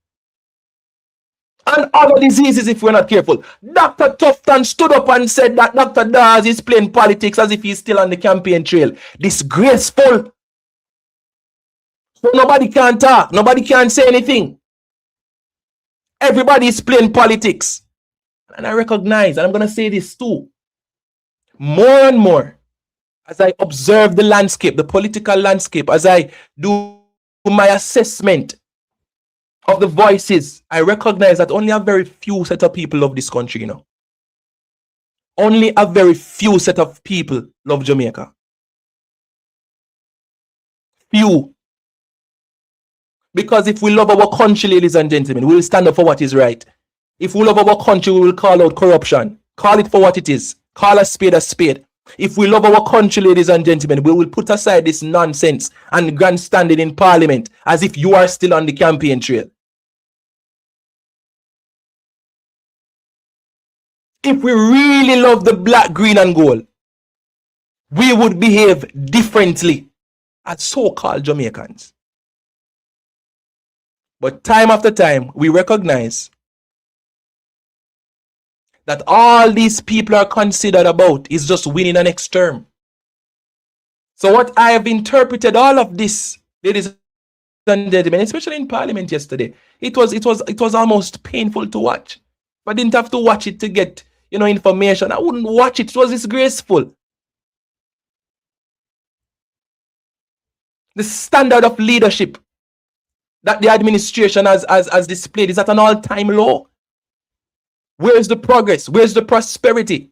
And other diseases if we're not careful. Dr. Tufton stood up and said that Dr. Dawes is playing politics as if he's still on the campaign trail. Disgraceful. So nobody can talk. Nobody can say anything. Everybody is playing politics. And I recognize, and I'm going to say this too, more and more, as I observe the landscape, the political landscape, as I do my assessment of the voices, I recognize that only a very few set of people love this country, you know. Only a very few set of people love Jamaica. Few. Because if we love our country, ladies and gentlemen, we will stand up for what is right. If we love our country, we will call out corruption. Call it for what it is. Call a spade a spade. If we love our country, ladies and gentlemen, we will put aside this nonsense and grandstanding in Parliament as if you are still on the campaign trail. If we really love the black, green, and gold, we would behave differently as so-called Jamaicans. But time after time, we recognize that all these people are considered about is just winning an next term. So what I have interpreted all of this, ladies and gentlemen, especially in Parliament yesterday, it was almost painful to watch. I didn't have to watch it to get, information. I wouldn't watch it. It was disgraceful. The standard of leadership that the administration has displayed is at an all-time low. Where's the progress? Where's the prosperity?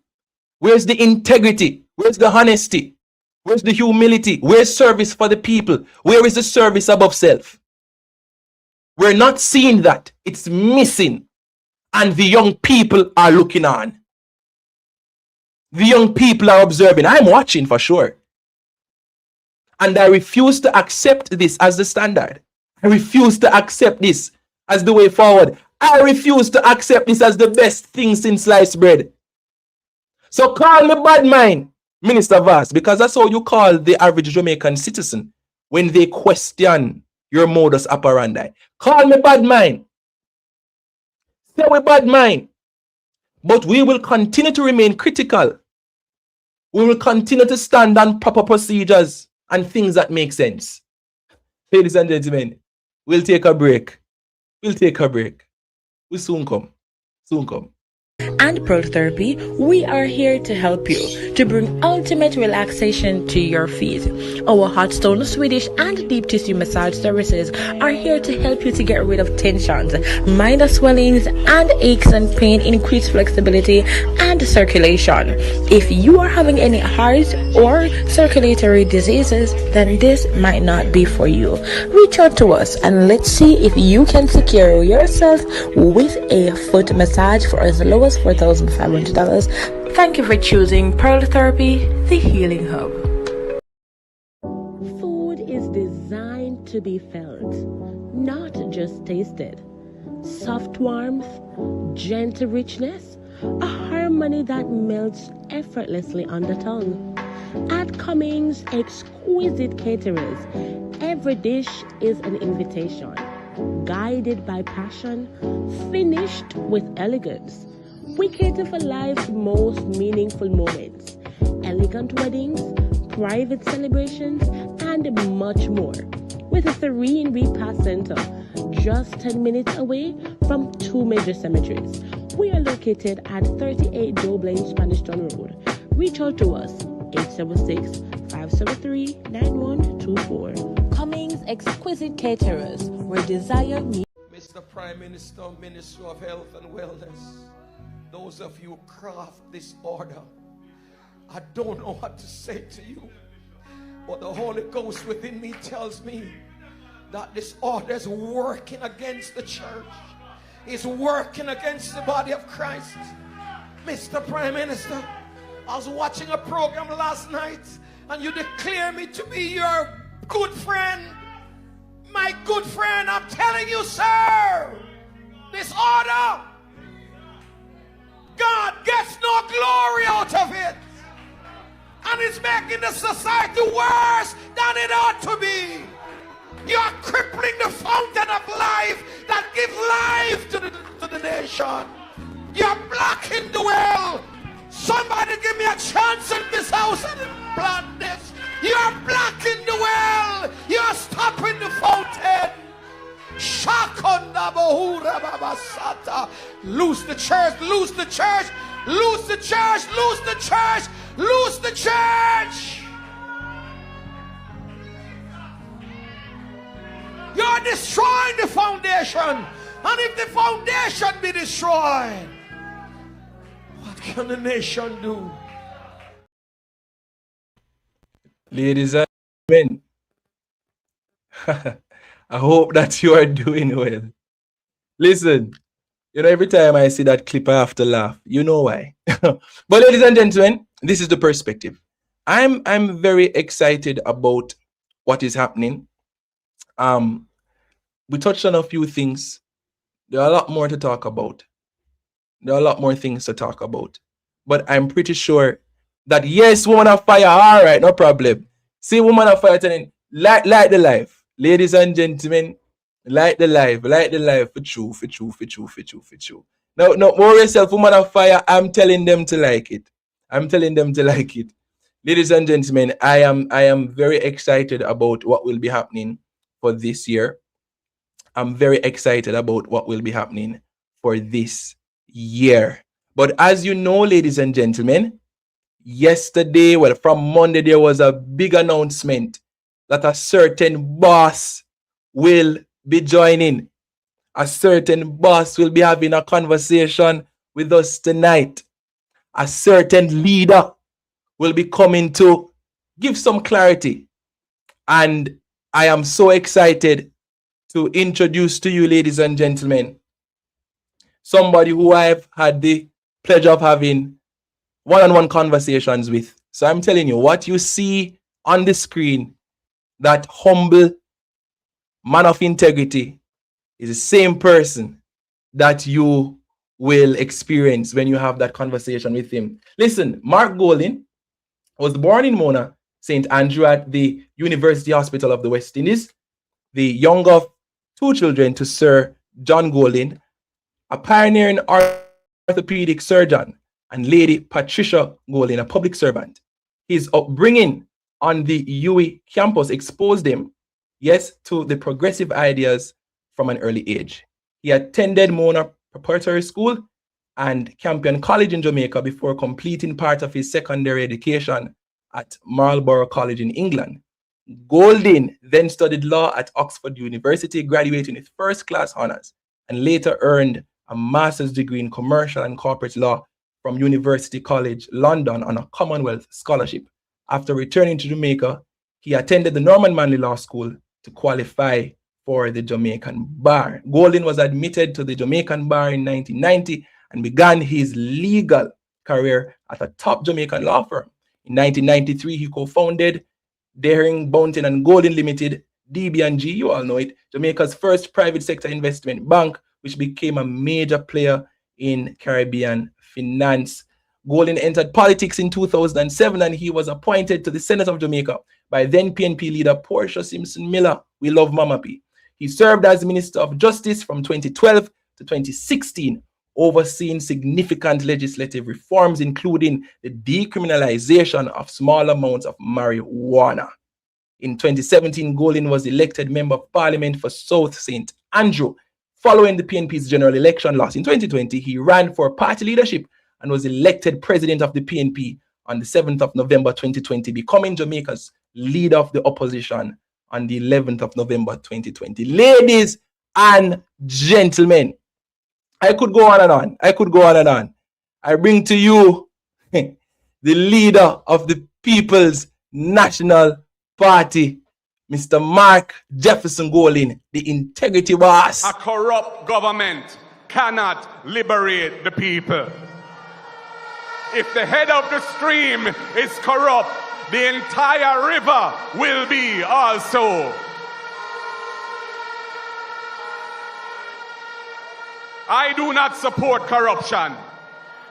Where's the integrity? Where's the honesty? Where's the humility? Where's service for the people? Where is the service above self? We're not seeing that. It's missing. And the young people are looking on. The young people are observing. I'm watching for sure. And I refuse to accept this as the standard. I refuse to accept this as the way forward. I refuse to accept this as the best thing since sliced bread. So call me bad mind, Minister Vaz, because that's how you call the average Jamaican citizen when they question your modus operandi. Call me bad mind. Say we bad mind. But we will continue to remain critical. We will continue to stand on proper procedures and things that make sense. Ladies and gentlemen, we'll take a break. We'll take a break. We'll soon come. Soon come. And Pro Therapy, we are here to help you to bring ultimate relaxation to your feet. Our hot stone, Swedish, and deep tissue massage services are here to help you to get rid of tensions, minor swellings, and aches and pain, increase flexibility and circulation. If you are having any heart or circulatory diseases, then this might not be for you. Reach out to us and let's see if you can secure yourself with a foot massage for as low as $4,500. Thank you for choosing Pearl Therapy, the healing hub. Food is designed to be felt, not just tasted. Soft warmth, gentle richness, a harmony that melts effortlessly on the tongue. At Cummings Exquisite Caterers, every dish is an invitation, guided by passion, finished with elegance. We cater for life's most meaningful moments, elegant weddings, private celebrations, and much more. With a serene repast center just 10 minutes away from two major cemeteries. We are located at 38 Dublin Spanish Town Road. Reach out to us, 876-573-9124. Cummings Exquisite Caterers, where desire meets. Mr. Prime Minister, Minister of Health and Wellness, those of you who craft this order, I don't know what to say to you, but the Holy Ghost within me tells me that this order is working against the church. It's working against the body of Christ. Mr. Prime Minister, I was watching a program last night and you declare me to be your good friend. My good friend, I'm telling you, sir, this order, God gets no glory out of it. And it's making the society worse than it ought to be. You're crippling the fountain of life that gives life to the nation. You're blocking the well. Somebody give me a chance in this house and plant this. You're blocking the well. You're stopping the fountain. Shakonda bohura babasata. Loose the church, loose the church, loose the church, loose the church, loose the church. You're destroying the foundation. And if the foundation be destroyed, what can the nation do? Ladies and gentlemen, I hope that you are doing well. Listen, every time I see that clip, I have to laugh. You know why. But ladies and gentlemen, this is the perspective. I'm very excited about what is happening. We touched on a few things. There are a lot more to talk about. There are a lot more things to talk about. But I'm pretty sure that, yes, woman of fire, all right, no problem. See, woman of fire telling, light the life. Ladies and gentlemen, light the life for true. Now, worry yourself, woman of fire, I'm telling them to like it. Ladies and gentlemen, I am very excited about what will be happening for this year. I'm very excited about what will be happening for this year. But as you know, ladies and gentlemen, yesterday, well, from Monday, there was a big announcement that a certain boss will be joining. A certain boss will be having a conversation with us tonight. A certain leader will be coming to give some clarity. And I am so excited to introduce to you, ladies and gentlemen, somebody who I've had the pleasure of having one-on-one conversations with. So I'm telling you, what you see on the screen, that humble man of integrity, is the same person that you will experience when you have that conversation with him. Listen, Mark Golding was born in Mona, St. Andrew at the University Hospital of the West Indies, the younger of two children to Sir John Golding, a pioneering orthopedic surgeon, and Lady Patricia Golding, a public servant. His upbringing on the UWI campus exposed him, yes, to the progressive ideas from an early age. He attended Mona Preparatory School and Campion College in Jamaica before completing part of his secondary education at Marlborough College in England. Golding then studied law at Oxford University, graduating with first-class honors, and later earned a master's degree in commercial and corporate law from University College London on a Commonwealth scholarship. After returning to Jamaica, he attended the Norman Manley Law School to qualify for the Jamaican bar. Golding was admitted to the Jamaican bar in 1990 and began his legal career at a top Jamaican law firm. In 1993, he co-founded Daring, Bounty and Golding Limited, DB&G, you all know it, Jamaica's first private sector investment bank, which became a major player in Caribbean finance. Golding entered politics in 2007 and he was appointed to the Senate of Jamaica by then PNP leader Portia Simpson Miller. We love Mama P. He served as Minister of Justice from 2012 to 2016, overseeing significant legislative reforms, including the decriminalization of small amounts of marijuana. In 2017, Golding was elected Member of Parliament for South St. Andrew. Following the PNP's general election loss in 2020, he ran for party leadership and was elected President of the PNP on the 7th of November 2020, becoming Jamaica's leader of the opposition on the 11th of November 2020. Ladies and gentlemen, I could go on and on. I could go on and on. I bring to you the leader of the People's National Party, Mr. Mark Jefferson Golding, the integrity boss. A corrupt government cannot liberate the people. If the head of the stream is corrupt, the entire river will be also. I do not support corruption.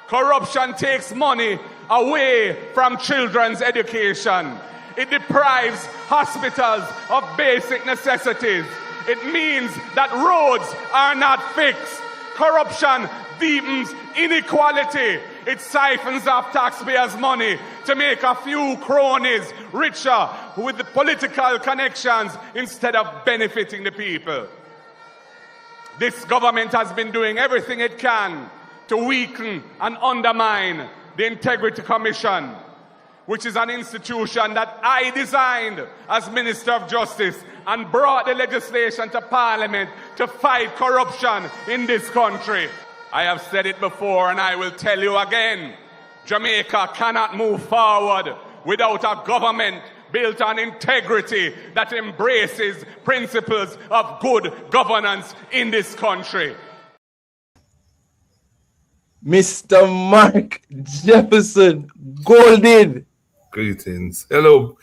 Corruption takes money away from children's education. It deprives hospitals of basic necessities. It means that roads are not fixed. Corruption deepens inequality. It siphons off taxpayers' money to make a few cronies richer with the political connections instead of benefiting the people. This government has been doing everything it can to weaken and undermine the Integrity Commission, which is an institution that I designed as Minister of Justice and brought the legislation to Parliament to fight corruption in this country. I have said it before and I will tell you again, Jamaica cannot move forward without a government built on integrity that embraces principles of good governance in this country. Mr. Mark Jefferson Golding. Greetings. Hello.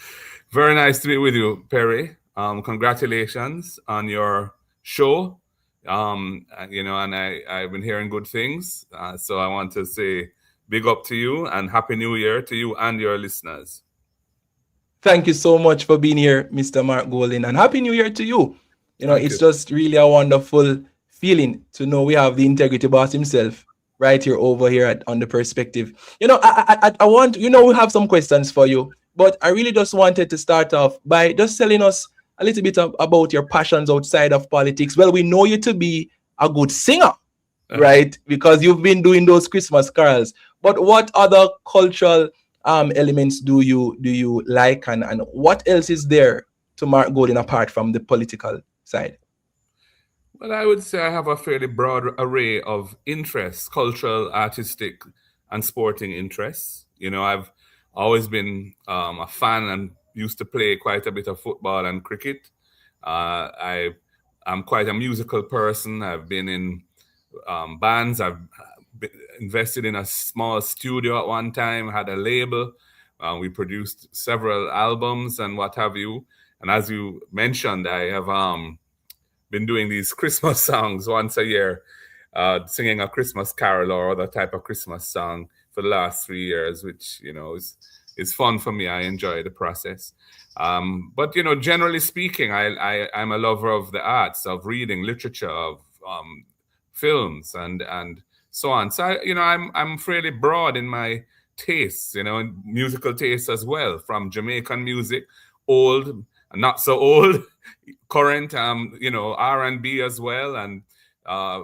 Very nice to be with you, Perry. Congratulations on your show. And I've been hearing good things. So I want to say big up to you and Happy New Year to you and your listeners. Thank you so much for being here, Mr. Mark Golding, and Happy New Year to you. It's just really a wonderful feeling to know we have the integrity boss himself right here over here on The Perspective. I want, we have some questions for you, but I really just wanted to start off by just telling us a little bit about your passions outside of politics. Well, we know you to be a good singer. right? Because you've been doing those Christmas carols. But what other cultural elements do you like, and what else is there to Mark Golding apart from the political side? Well, I would say I have a fairly broad array of interests, cultural, artistic, and sporting interests. You know, I've always been a fan and used to play quite a bit of football and cricket. I'm quite a musical person. I've been in bands. I've invested in a small studio at one time, had a label. We produced several albums and what have you. And as you mentioned, I have been doing these Christmas songs once a year, singing a Christmas carol or other type of Christmas song for the last 3 years, which, you know, is fun for me. I enjoy the process. But, you know, generally speaking, I'm a lover of the arts, of reading, literature, of films, and so on. So, I'm fairly broad in my tastes, and musical tastes as well, from Jamaican music, old, not so old, current, R&B as well, and a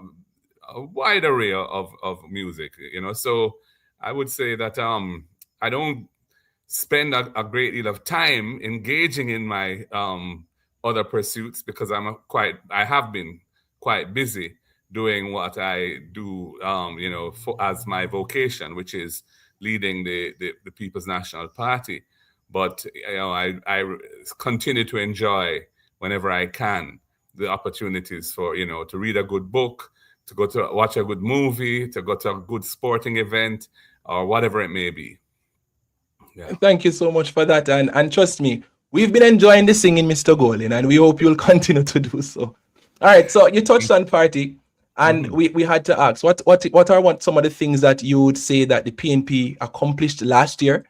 wide array of music, So I would say that I don't spend a great deal of time engaging in my other pursuits because I have been quite busy doing what I do, as my vocation, which is leading the People's National Party. But I continue to enjoy whenever I can the opportunities for to read a good book, to go to watch a good movie, to go to a good sporting event, or whatever it may be. Yeah. Thank you so much for that, and trust me, we've been enjoying the singing, Mr. Golding, and we hope you'll continue to do so. All right, so you touched on party, and we had to ask what are some of the things that you would say that the PNP accomplished last year?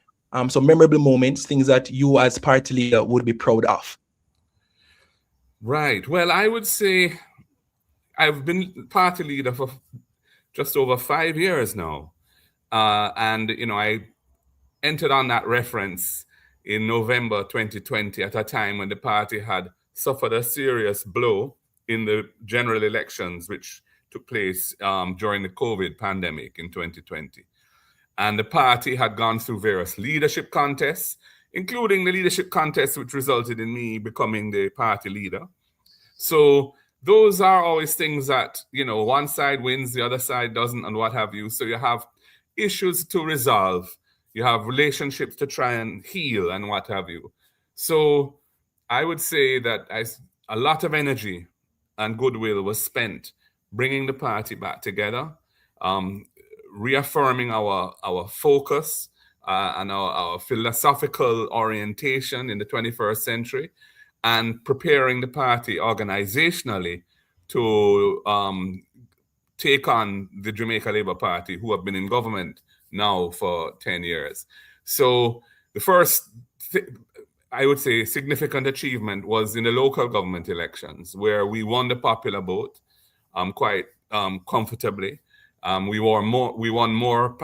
Some memorable moments, things that you as party leader would be proud of. Right. Well, I would say I've been party leader for just over 5 years now, and I entered on that reference in November 2020 at a time when the party had suffered a serious blow in the general elections, which took place during the COVID pandemic in 2020. And the party had gone through various leadership contests, including the leadership contest, which resulted in me becoming the party leader. So those are always things that, one side wins, the other side doesn't, and what have you. So you have issues to resolve. You have relationships to try and heal and what have you. So I would say that a lot of energy and goodwill was spent bringing the party back together, reaffirming our focus and our philosophical orientation in the 21st century, and preparing the party organizationally to take on the Jamaica Labour Party, who have been in government now for 10 years. So the first, I would say, significant achievement was in the local government elections, where we won the popular vote quite comfortably. We won more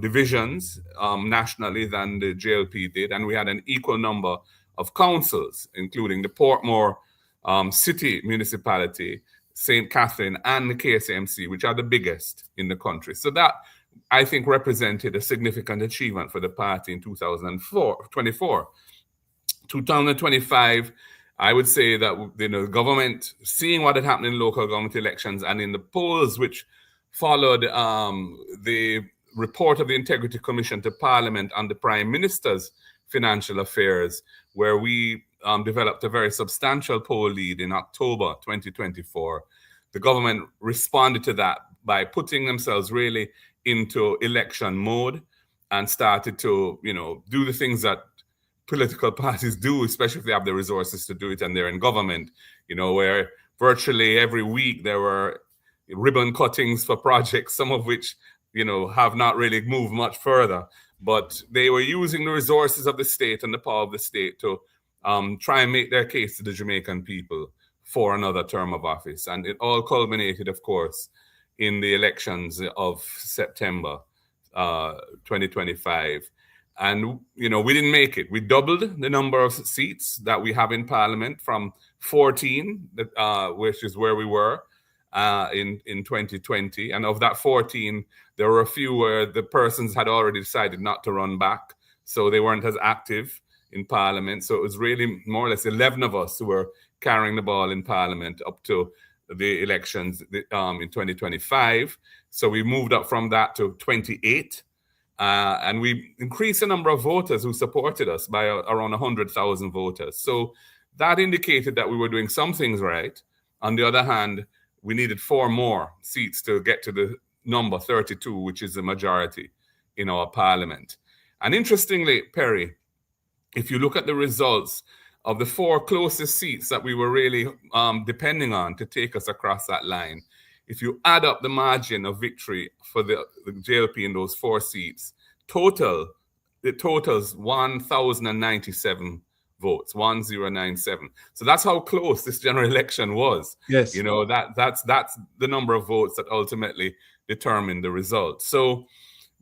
divisions nationally than the JLP did, and we had an equal number of councils, including the Portmore City Municipality, St. Catherine, and the KSMC, which are the biggest in the country. So that, I think, represented a significant achievement for the party in 2024. 2025, I would say that the government, seeing what had happened in local government elections and in the polls which followed the report of the Integrity Commission to Parliament on the Prime Minister's financial affairs, where we developed a very substantial poll lead in October 2024. The government responded to that by putting themselves really into election mode and started to, do the things that political parties do, especially if they have the resources to do it and they're in government, where virtually every week there were ribbon cuttings for projects, some of which, have not really moved much further. But they were using the resources of the state and the power of the state to try and make their case to the Jamaican people for another term of office. And it all culminated, of course, in the elections of September 2025. And, we didn't make it. We doubled the number of seats that we have in Parliament from 14, which is where we were, in 2020. And of that 14, there were a few where the persons had already decided not to run back. So they weren't as active in Parliament. So it was really more or less 11 of us who were carrying the ball in Parliament up to the elections in 2025. So we moved up from that to 28. And we increased the number of voters who supported us by around 100,000 voters. So that indicated that we were doing some things right. On the other hand, we needed 4 more seats to get to the number 32, which is the majority in our parliament. And interestingly, Perry, if you look at the results of the 4 closest seats that we were really depending on to take us across that line, if you add up the margin of victory for the JLP in those 4 seats, it totals 1,097 votes, 1097. So that's how close this general election was. Yes. You know, that's the number of votes that ultimately determined the result. So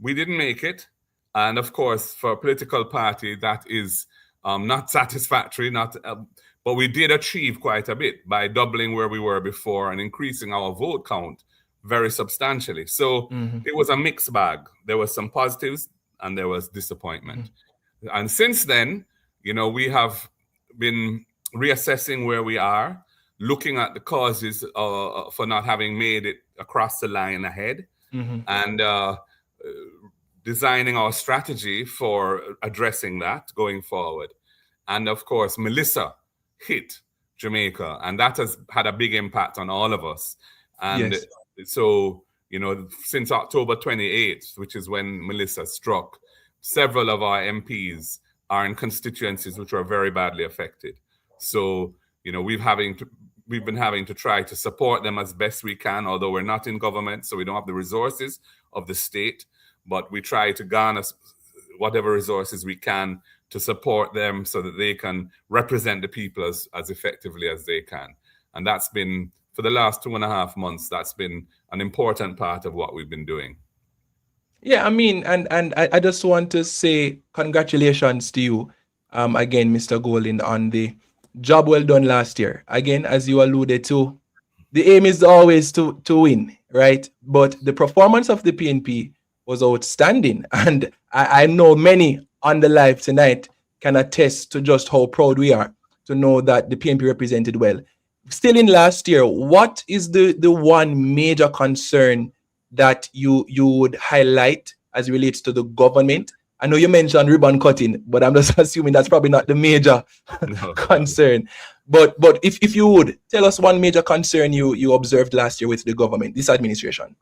we didn't make it. And of course, for a political party, that is not satisfactory, but we did achieve quite a bit by doubling where we were before and increasing our vote count very substantially. So it was a mixed bag. There was some positives and there was disappointment. And since then, you know, we have been reassessing where we are, looking at the causes for not having made it across the line ahead, and designing our strategy for addressing that going forward. And of course, Melissa hit Jamaica, and that has had a big impact on all of us. And so, you know, since October 28th, which is when Melissa struck, several of our MPs are in constituencies which are very badly affected. So, you know, we've been having to try to support them as best we can, although we're not in government, so we don't have the resources of the state, but we try to garner whatever resources we can to support them so that they can represent the people as effectively as they can. And that's been, for the last 2.5 months, that's been an important part of what we've been doing. Yeah, I mean, and I just want to say congratulations to you, again, Mr. Golding, on the job well done last year. Again, as you alluded to, the aim is always to win, right? But the performance of the PNP was outstanding. And I know many on the live tonight can attest to just how proud we are to know that the PNP represented well. Still in last year, what is the one major concern that you would highlight as it relates to the government? I know you mentioned ribbon cutting, but I'm just assuming that's probably not the major concern. But if you would, tell us one major concern you observed last year with the government, this administration.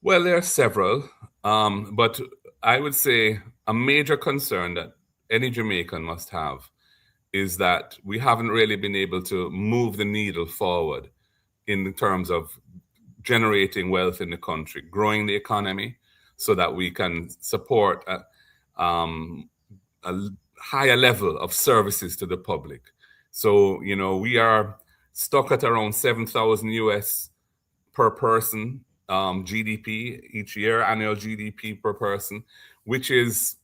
Well, there are several, but I would say a major concern that any Jamaican must have is that we haven't really been able to move the needle forward in terms of generating wealth in the country, growing the economy so that we can support a higher level of services to the public. So, you know, we are stuck at around 7,000 US per person GDP each year, annual GDP per person, which is,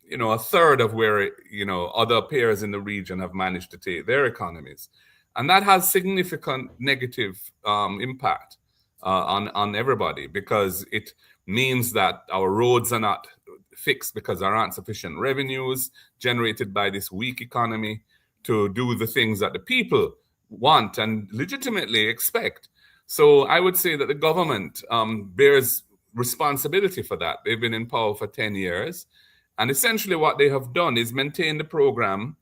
you know, a third of where, you know, other peers in the region have managed to take their economies. And that has significant negative impact on everybody, because it means that our roads are not fixed because there aren't sufficient revenues generated by this weak economy to do the things that the people want and legitimately expect. So I would say that the government bears responsibility for that. They've been in power for 10 years. And essentially what they have done is maintain the program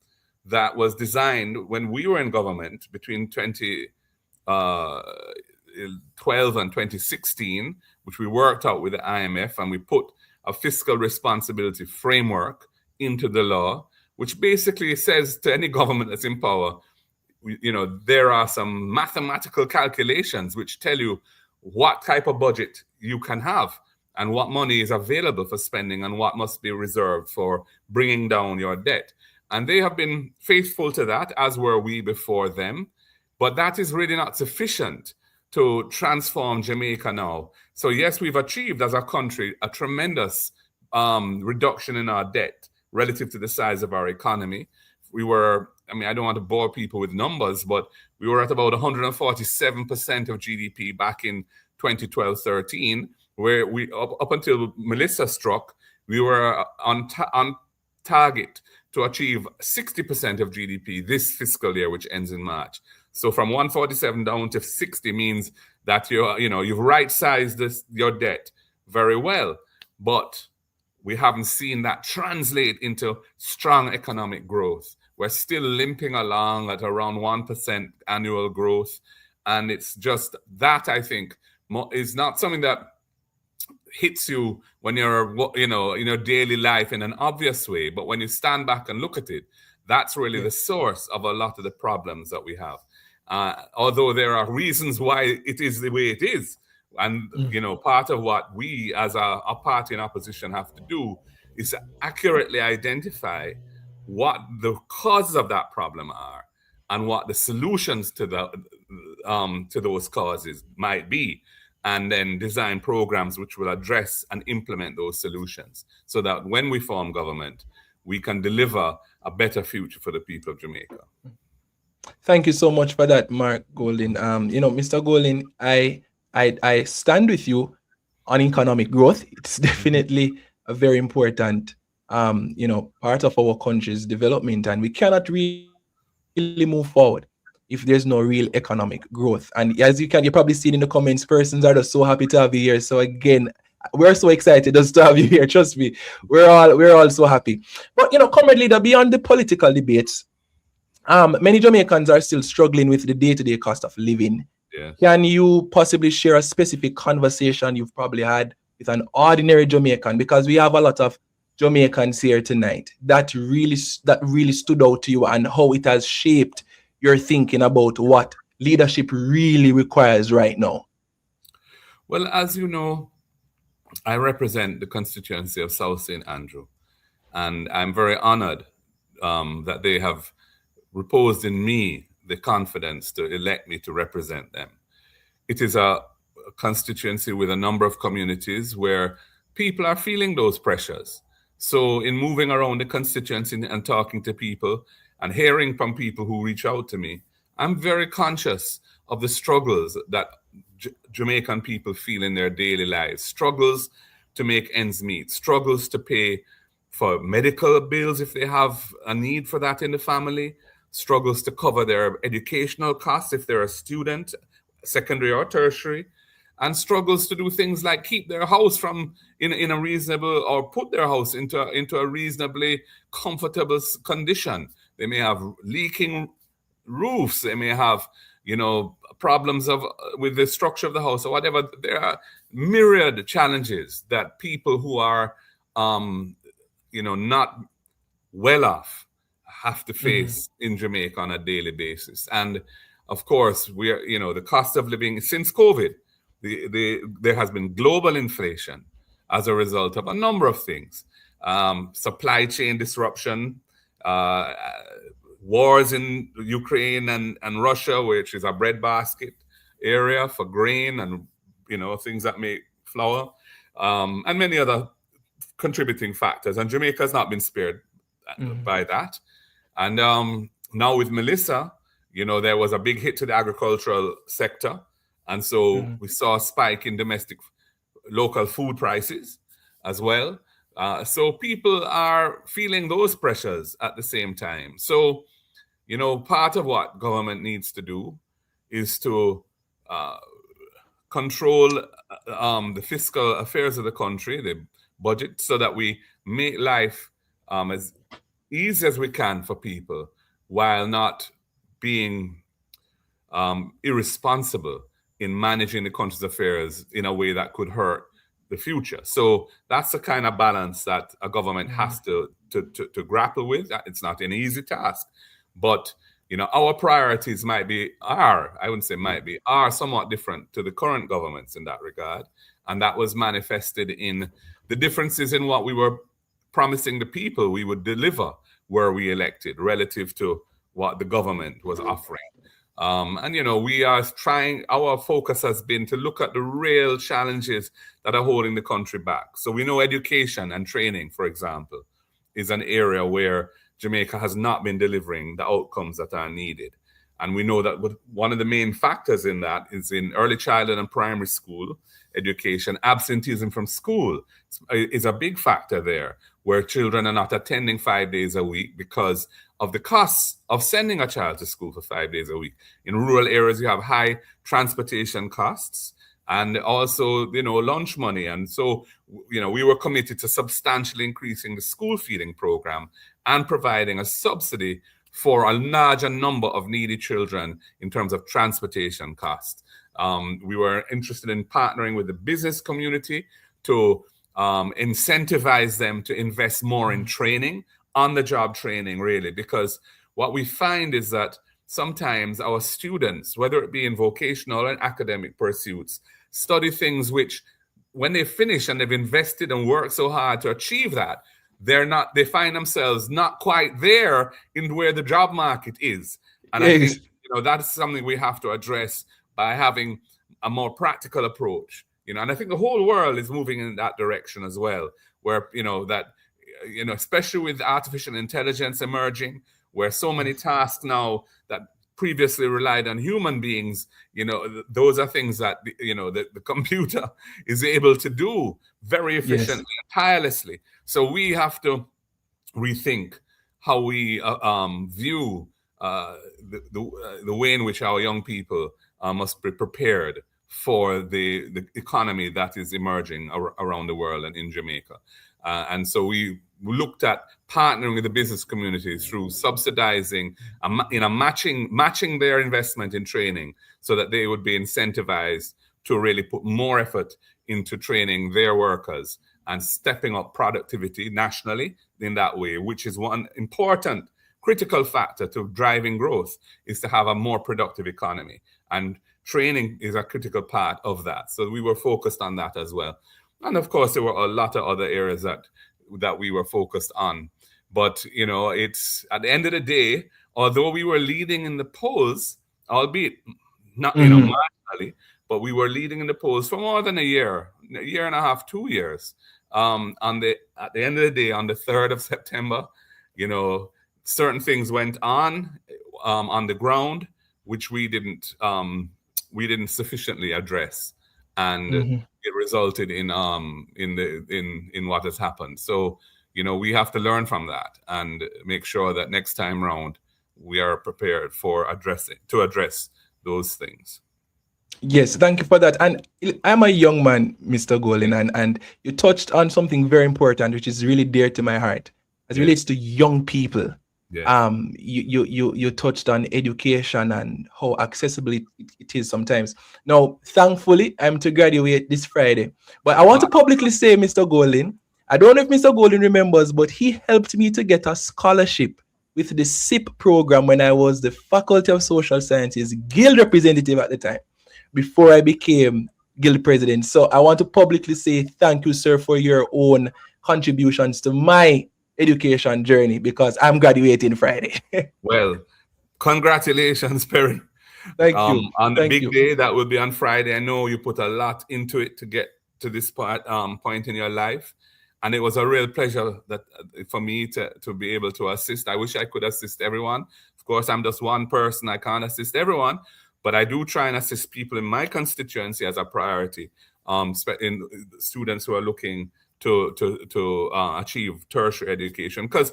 that was designed when we were in government between 2012 and 2016, which we worked out with the IMF, and we put a fiscal responsibility framework into the law, which basically says to any government that's in power, you know, there are some mathematical calculations which tell you what type of budget you can have and what money is available for spending and what must be reserved for bringing down your debt. And they have been faithful to that, as were we before them. But that is really not sufficient to transform Jamaica now. So yes, we've achieved as a country a tremendous reduction in our debt relative to the size of our economy. We were I mean, I don't want to bore people with numbers, but we were at about 147% of GDP back in 2012-13, where we up until Melissa struck, we were on target to achieve 60% of GDP this fiscal year, which ends in March. So from 147 down to 60 means that you've right-sized your debt very well, but we haven't seen that translate into strong economic growth. We're still limping along at around 1% annual growth, and it's just that, I think, is not something that hits you when you're in your daily life in an obvious way, but when you stand back and look at it, that's really the source of a lot of the problems that we have. Although there are reasons why it is the way it is, and part of what we as a party in opposition have to do is accurately identify what the causes of that problem are and what the solutions to those causes might be, and then design programs which will address and implement those solutions so that when we form government, we can deliver a better future for the people of Jamaica. Thank you so much for that, Mark Golding. Mr. Golding, I stand with you on economic growth. It's definitely a very important, part of our country's development, and we cannot really move forward if there's no real economic growth. And as you probably see in the comments, persons are just so happy to have you here. So again, we're so excited just to have you here. Trust me, we're all so happy. But Comrade Leader, beyond the political debates, many Jamaicans are still struggling with the day-to-day cost of living. Yeah. Can you possibly share a specific conversation you've probably had with an ordinary Jamaican? Because we have a lot of Jamaicans here tonight that really stood out to you and how it has shaped your thinking about what leadership really requires right now. Well, as you know, I represent the constituency of South St. Andrew, and I'm very honored that they have reposed in me the confidence to elect me to represent them. It is a constituency with a number of communities where people are feeling those pressures. So in moving around the constituency and talking to people and hearing from people who reach out to me, I'm very conscious of the struggles that Jamaican people feel in their daily lives, struggles to make ends meet, struggles to pay for medical bills if they have a need for that in the family, struggles to cover their educational costs if they're a student, secondary or tertiary, and struggles to do things like keep their house from in a reasonable, or put their house into a reasonably comfortable condition. They may have leaking roofs. They may have, problems with the structure of the house or whatever. There are myriad challenges that people who are, not well off have to face in Jamaica on a daily basis. And of course, we are, the cost of living since COVID, there has been global inflation as a result of a number of things. Supply chain disruption, wars in Ukraine and Russia, which is a breadbasket area for grain and, things that make flour, and many other contributing factors. And Jamaica has not been spared by that. And now with Melissa, there was a big hit to the agricultural sector. And so we saw a spike in domestic local food prices as well. So people are feeling those pressures at the same time. So, part of what government needs to do is to control the fiscal affairs of the country, the budget, so that we make life as easy as we can for people while not being irresponsible in managing the country's affairs in a way that could hurt the future. So that's the kind of balance that a government has to grapple with. It's not an easy task, but our priorities are somewhat different to the current governments in that regard. And that was manifested in the differences in what we were promising the people we would deliver were we elected relative to what the government was offering. We are trying, our focus has been to look at the real challenges that are holding the country back. So we know education and training, for example, is an area where Jamaica has not been delivering the outcomes that are needed. And we know that one of the main factors in that is in early childhood and primary school education, absenteeism from school is a big factor there, where children are not attending 5 days a week because of the costs of sending a child to school for 5 days a week. In rural areas, you have high transportation costs and also, lunch money. And so, we were committed to substantially increasing the school feeding program and providing a subsidy for a larger number of needy children in terms of transportation costs. We were interested in partnering with the business community to incentivize them to invest more in training, on-the-job training, really, because what we find is that sometimes our students, whether it be in vocational or academic pursuits, study things which, when they finish and they've invested and worked so hard to achieve that, they find themselves not quite there in where the job market is. And I think that's something we have to address by having a more practical approach. And I think the whole world is moving in that direction as well, where especially with artificial intelligence emerging, where so many tasks now that previously relied on human beings, those are things that the computer is able to do very efficiently and tirelessly. So we have to rethink how we view the way in which our young people must be prepared for the economy that is emerging around the world and in Jamaica. And so we looked at partnering with the business community through subsidizing, matching their investment in training so that they would be incentivized to really put more effort into training their workers and stepping up productivity nationally in that way, which is one important critical factor to driving growth, is to have a more productive economy. And training is a critical part of that. So we were focused on that as well. And of course, there were a lot of other areas that we were focused on. But, it's at the end of the day, although we were leading in the polls, albeit not, marginally, but we were leading in the polls for more than a year and a half, 2 years. At the end of the day, on the 3rd of September, certain things went on the ground, which we didn't sufficiently address. And it resulted in what has happened. So, we have to learn from that and make sure that next time round we are prepared to address those things. Yes, thank you for that. And I'm a young man, Mr. Golin, and you touched on something very important, which is really dear to my heart, as it relates to young people. Yeah. You touched on education and how accessible it is sometimes. Now, thankfully, I'm to graduate this Friday. But I want to publicly say, Mr. Golin, I don't know if Mr. Golin remembers, but he helped me to get a scholarship with the SIP program when I was the Faculty of Social Sciences Guild representative at the time, before I became Guild president. So I want to publicly say thank you, sir, for your own contributions to my education journey, because I'm graduating Friday. Well, congratulations, Perry. Thank you. On the big day that will be on Friday. I know you put a lot into it to get to this point in your life, and it was a real pleasure for me to be able to assist. I wish I could assist everyone. Of course, I'm just one person. I can't assist everyone, but I do try and assist people in my constituency as a priority. In students who are looking to achieve tertiary education, because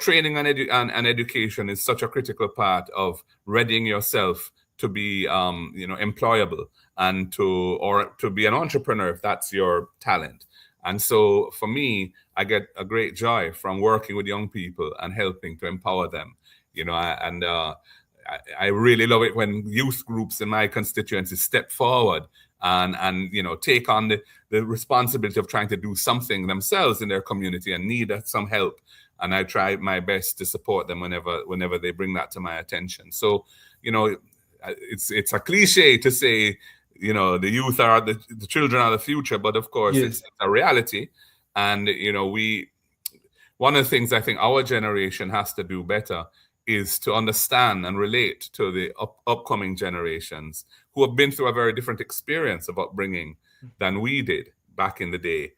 training and education is such a critical part of readying yourself to be employable and to be an entrepreneur if that's your talent. And so for me, I get a great joy from working with young people and helping to empower them. I really love it when youth groups in my constituency step forward and take on the responsibility of trying to do something themselves in their community and need some help. And I try my best to support them whenever they bring that to my attention. So, it's a cliche to say, the youth are the children are the future, but of course it's a reality. And, one of the things I think our generation has to do better is to understand and relate to the upcoming generations who have been through a very different experience of upbringing than we did back in the day,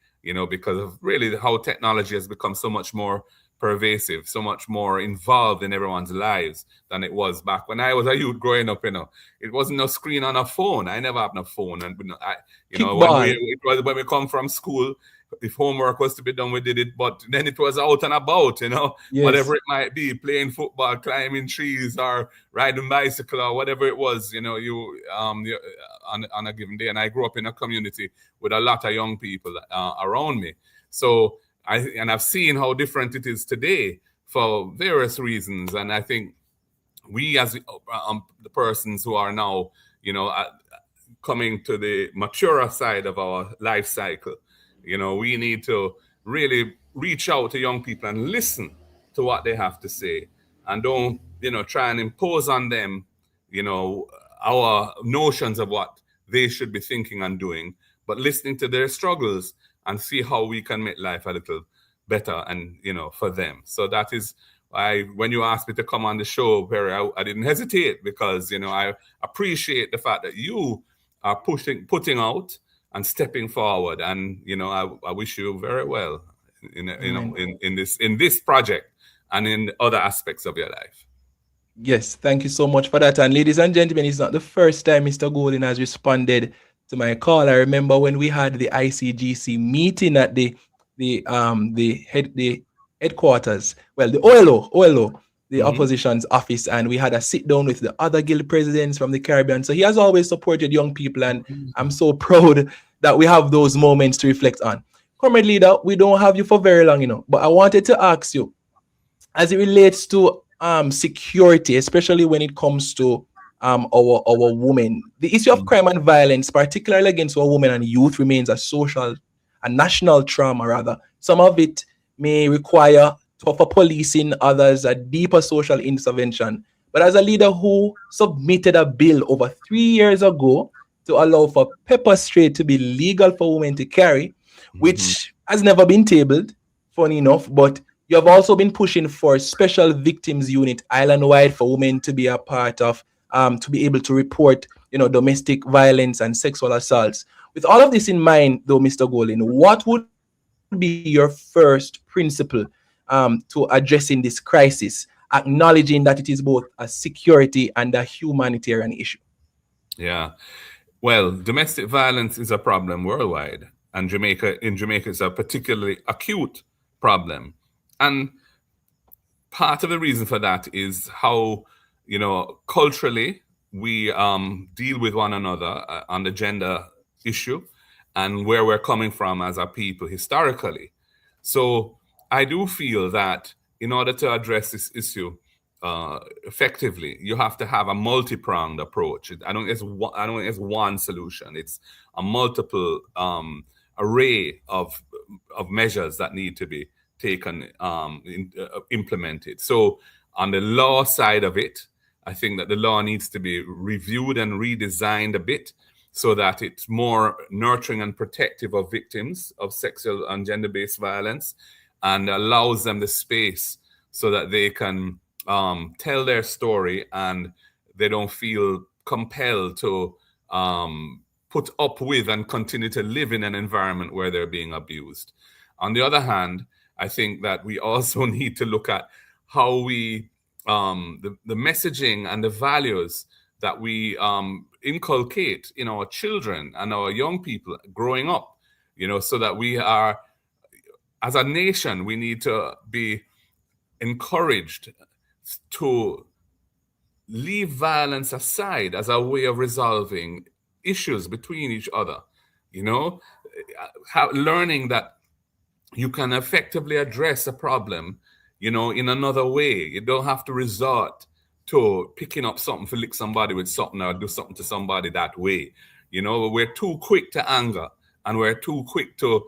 because of really how technology has become so much more pervasive, so much more involved in everyone's lives than it was back when I was a youth growing up. It wasn't no screen on a phone. I never had no phone, and when we come from school, if homework was to be done, we did it. But then it was out and about, Yes. whatever it might be, playing football, climbing trees, or riding bicycle, or whatever it was, on a given day. And I grew up in a community with a lot of young people around me. So I've seen how different it is today for various reasons. And I think we, as the persons who are now, coming to the maturer side of our life cycle, we need to really reach out to young people and listen to what they have to say, and don't, try and impose on them, our notions of what they should be thinking and doing, but listening to their struggles and see how we can make life a little better and, for them. So that is why when you asked me to come on the show, Perry, I didn't hesitate, because, I appreciate the fact that you are putting out and stepping forward, and I wish you very well in this project and in other aspects of your life. Yes, thank you so much for that. And ladies and gentlemen, it's not the first time Mr. Golden has responded to my call. I remember when we had the ICGC meeting at the headquarters, well, the OLO, the opposition's office, and we had a sit down with the other guild presidents from the Caribbean. So he has always supported young people, and I'm so proud that we have those moments to reflect on. Comrade Leader, we don't have you for very long, but I wanted to ask you, as it relates to security, especially when it comes to our women, the issue of crime and violence, particularly against our women and youth, remains a national trauma rather. Some of it may require tougher policing, others a deeper social intervention. But as a leader who submitted a bill over 3 years ago to allow for pepper spray to be legal for women to carry, which has never been tabled, funny enough, but you have also been pushing for special victims unit island-wide for women to be a part of, to be able to report, domestic violence and sexual assaults. With all of this in mind, though, Mr. Golden, what would be your first principle to addressing this crisis, acknowledging that it is both a security and a humanitarian issue? Yeah. Well, domestic violence is a problem worldwide, and in Jamaica is a particularly acute problem. And part of the reason for that is how, culturally we deal with one another on the gender issue and where we're coming from as a people historically. So I do feel that in order to address this issue effectively, you have to have a multi-pronged approach. I don't think it's one solution. It's a multiple array of measures that need to be taken, implemented. So on the law side of it, I think that the law needs to be reviewed and redesigned a bit so that it's more nurturing and protective of victims of sexual and gender-based violence, and allows them the space so that they can tell their story and they don't feel compelled to put up with and continue to live in an environment where they're being abused. On the other hand, I think that we also need to look at how we, the messaging and the values that we inculcate in our children and our young people growing up, so that we are, as a nation, we need to be encouraged to leave violence aside as a way of resolving issues between each other, learning that you can effectively address a problem, in another way. You don't have to resort to picking up something to lick somebody with something or do something to somebody that way. We're too quick to anger, and we're too quick to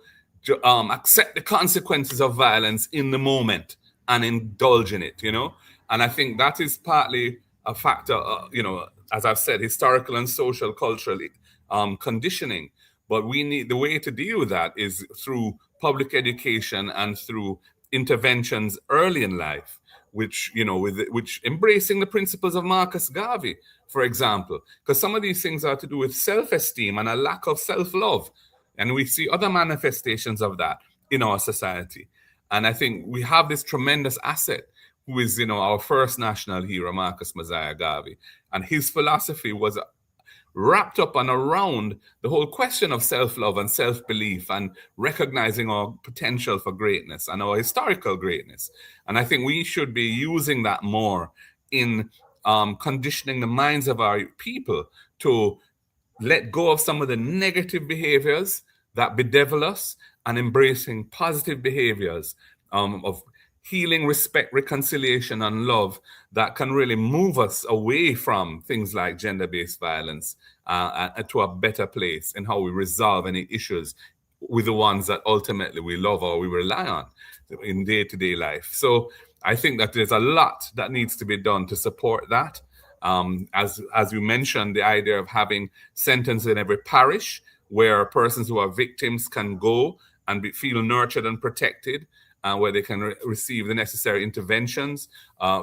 accept the consequences of violence in the moment and indulge in it, And I think that is partly a factor, as I've said, historical and social, culturally conditioning. But the way to deal with that is through public education and through interventions early in life, which embracing the principles of Marcus Garvey, for example, because some of these things are to do with self-esteem and a lack of self-love. And we see other manifestations of that in our society. And I think we have this tremendous asset, who is, our first national hero, Marcus Mosiah Garvey. And his philosophy was wrapped up and around the whole question of self-love and self-belief and recognizing our potential for greatness and our historical greatness. And I think we should be using that more in conditioning the minds of our people to let go of some of the negative behaviors that bedevil us and embracing positive behaviors of healing, respect, reconciliation, and love that can really move us away from things like gender-based violence to a better place in how we resolve any issues with the ones that ultimately we love or we rely on in day-to-day life. So I think that there's a lot that needs to be done to support that. As you mentioned, the idea of having centers in every parish where persons who are victims can go and feel nurtured and protected, where they can receive the necessary interventions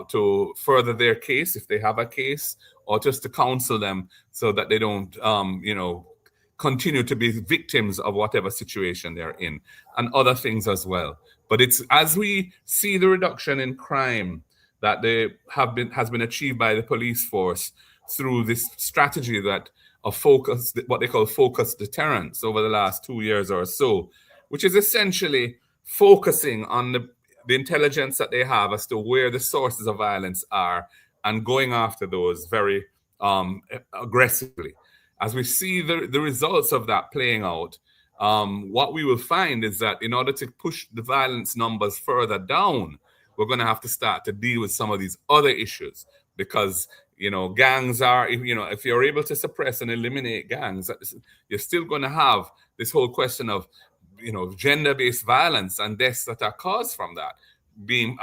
to further their case if they have a case, or just to counsel them so that they don't, continue to be victims of whatever situation they're in, and other things as well. But it's as we see the reduction in crime that has been achieved by the police force through this strategy of focus, what they call focused deterrence, over the last 2 years or so, which is essentially focusing on the intelligence that they have as to where the sources of violence are and going after those very aggressively. As we see the results of that playing out, what we will find is that in order to push the violence numbers further down, we're going to have to start to deal with some of these other issues, because gangs are, if you're able to suppress and eliminate gangs, you're still going to have this whole question of gender-based violence and deaths that are caused from that being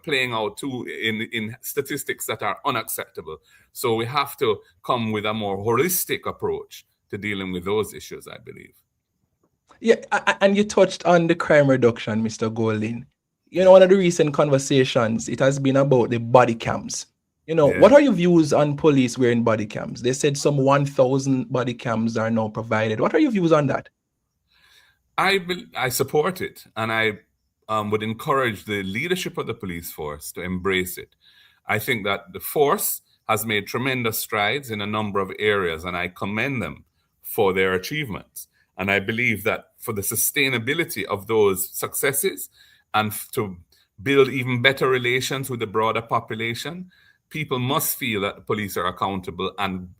playing out too in statistics that are unacceptable. So we have to come with a more holistic approach to dealing with those issues, I believe. Yeah, and you touched on the crime reduction, Mr. Golding. One of the recent conversations, it has been about the body cams. What are your views on police wearing body cams? They said some 1,000 body cams are now provided. What are your views on that? I support it, and I would encourage the leadership of the police force to embrace it. I think that the force has made tremendous strides in a number of areas, and I commend them for their achievements. And I believe that for the sustainability of those successes and to build even better relations with the broader population, people must feel that the police are accountable and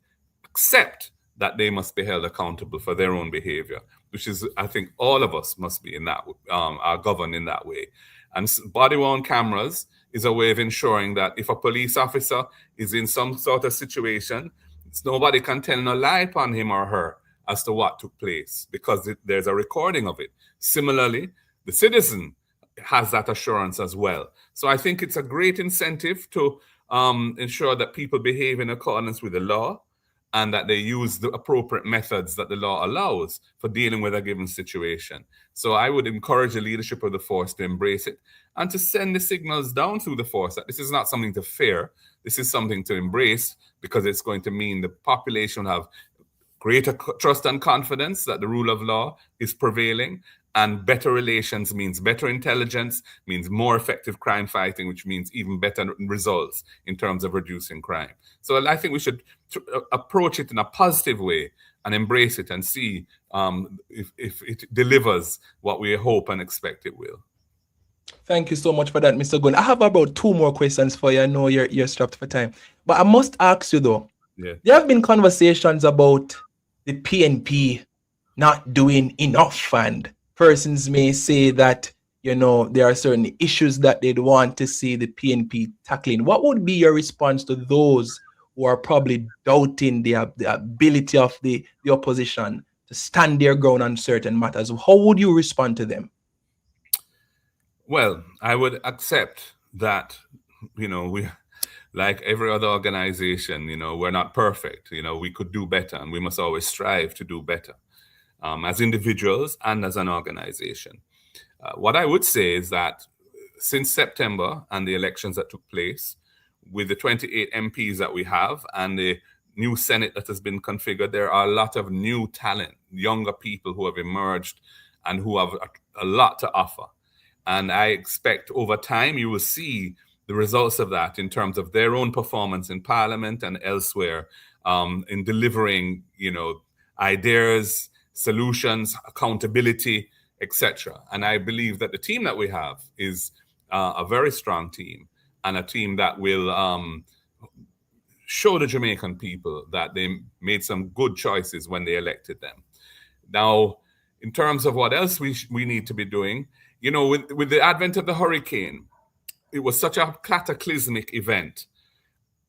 accept that they must be held accountable for their own behavior, which is, I think, all of us must be in that, are governed in that way. And body-worn cameras is a way of ensuring that if a police officer is in some sort of situation, nobody can tell no lie upon him or her as to what took place, because there's a recording of it. Similarly, the citizen has that assurance as well. So I think it's a great incentive to ensure that people behave in accordance with the law, and that they use the appropriate methods that the law allows for dealing with a given situation. So I would encourage the leadership of the force to embrace it and to send the signals down through the force that this is not something to fear. This is something to embrace, because it's going to mean the population have greater trust and confidence that the rule of law is prevailing, and better relations means better intelligence, means more effective crime fighting, which means even better results in terms of reducing crime. So I think we should approach it in a positive way and embrace it and see if it delivers what we hope and expect it will. Thank you so much for that, Mr. Gunn. I have about 2 more questions for you. I know you're strapped for time. But I must ask you, though. Yeah. There have been conversations about the PNP not doing enough, and persons may say that, there are certain issues that they'd want to see the PNP tackling. What would be your response to those who are probably doubting the ability of the opposition to stand their ground on certain matters? How would you respond to them? Well, I would accept that, we, like every other organization, we're not perfect. We could do better, and we must always strive to do better as individuals and as an organization. What I would say is that since September and the elections that took place, with the 28 MPs that we have and the new Senate that has been configured, there are a lot of new talent, younger people who have emerged and who have a lot to offer. And I expect over time you will see the results of that in terms of their own performance in Parliament and elsewhere, in delivering, ideas, solutions, accountability, etc. And I believe that the team that we have is a very strong team, and a team that will show the Jamaican people that they made some good choices when they elected them. Now, in terms of what else we need to be doing, with the advent of the hurricane, it was such a cataclysmic event.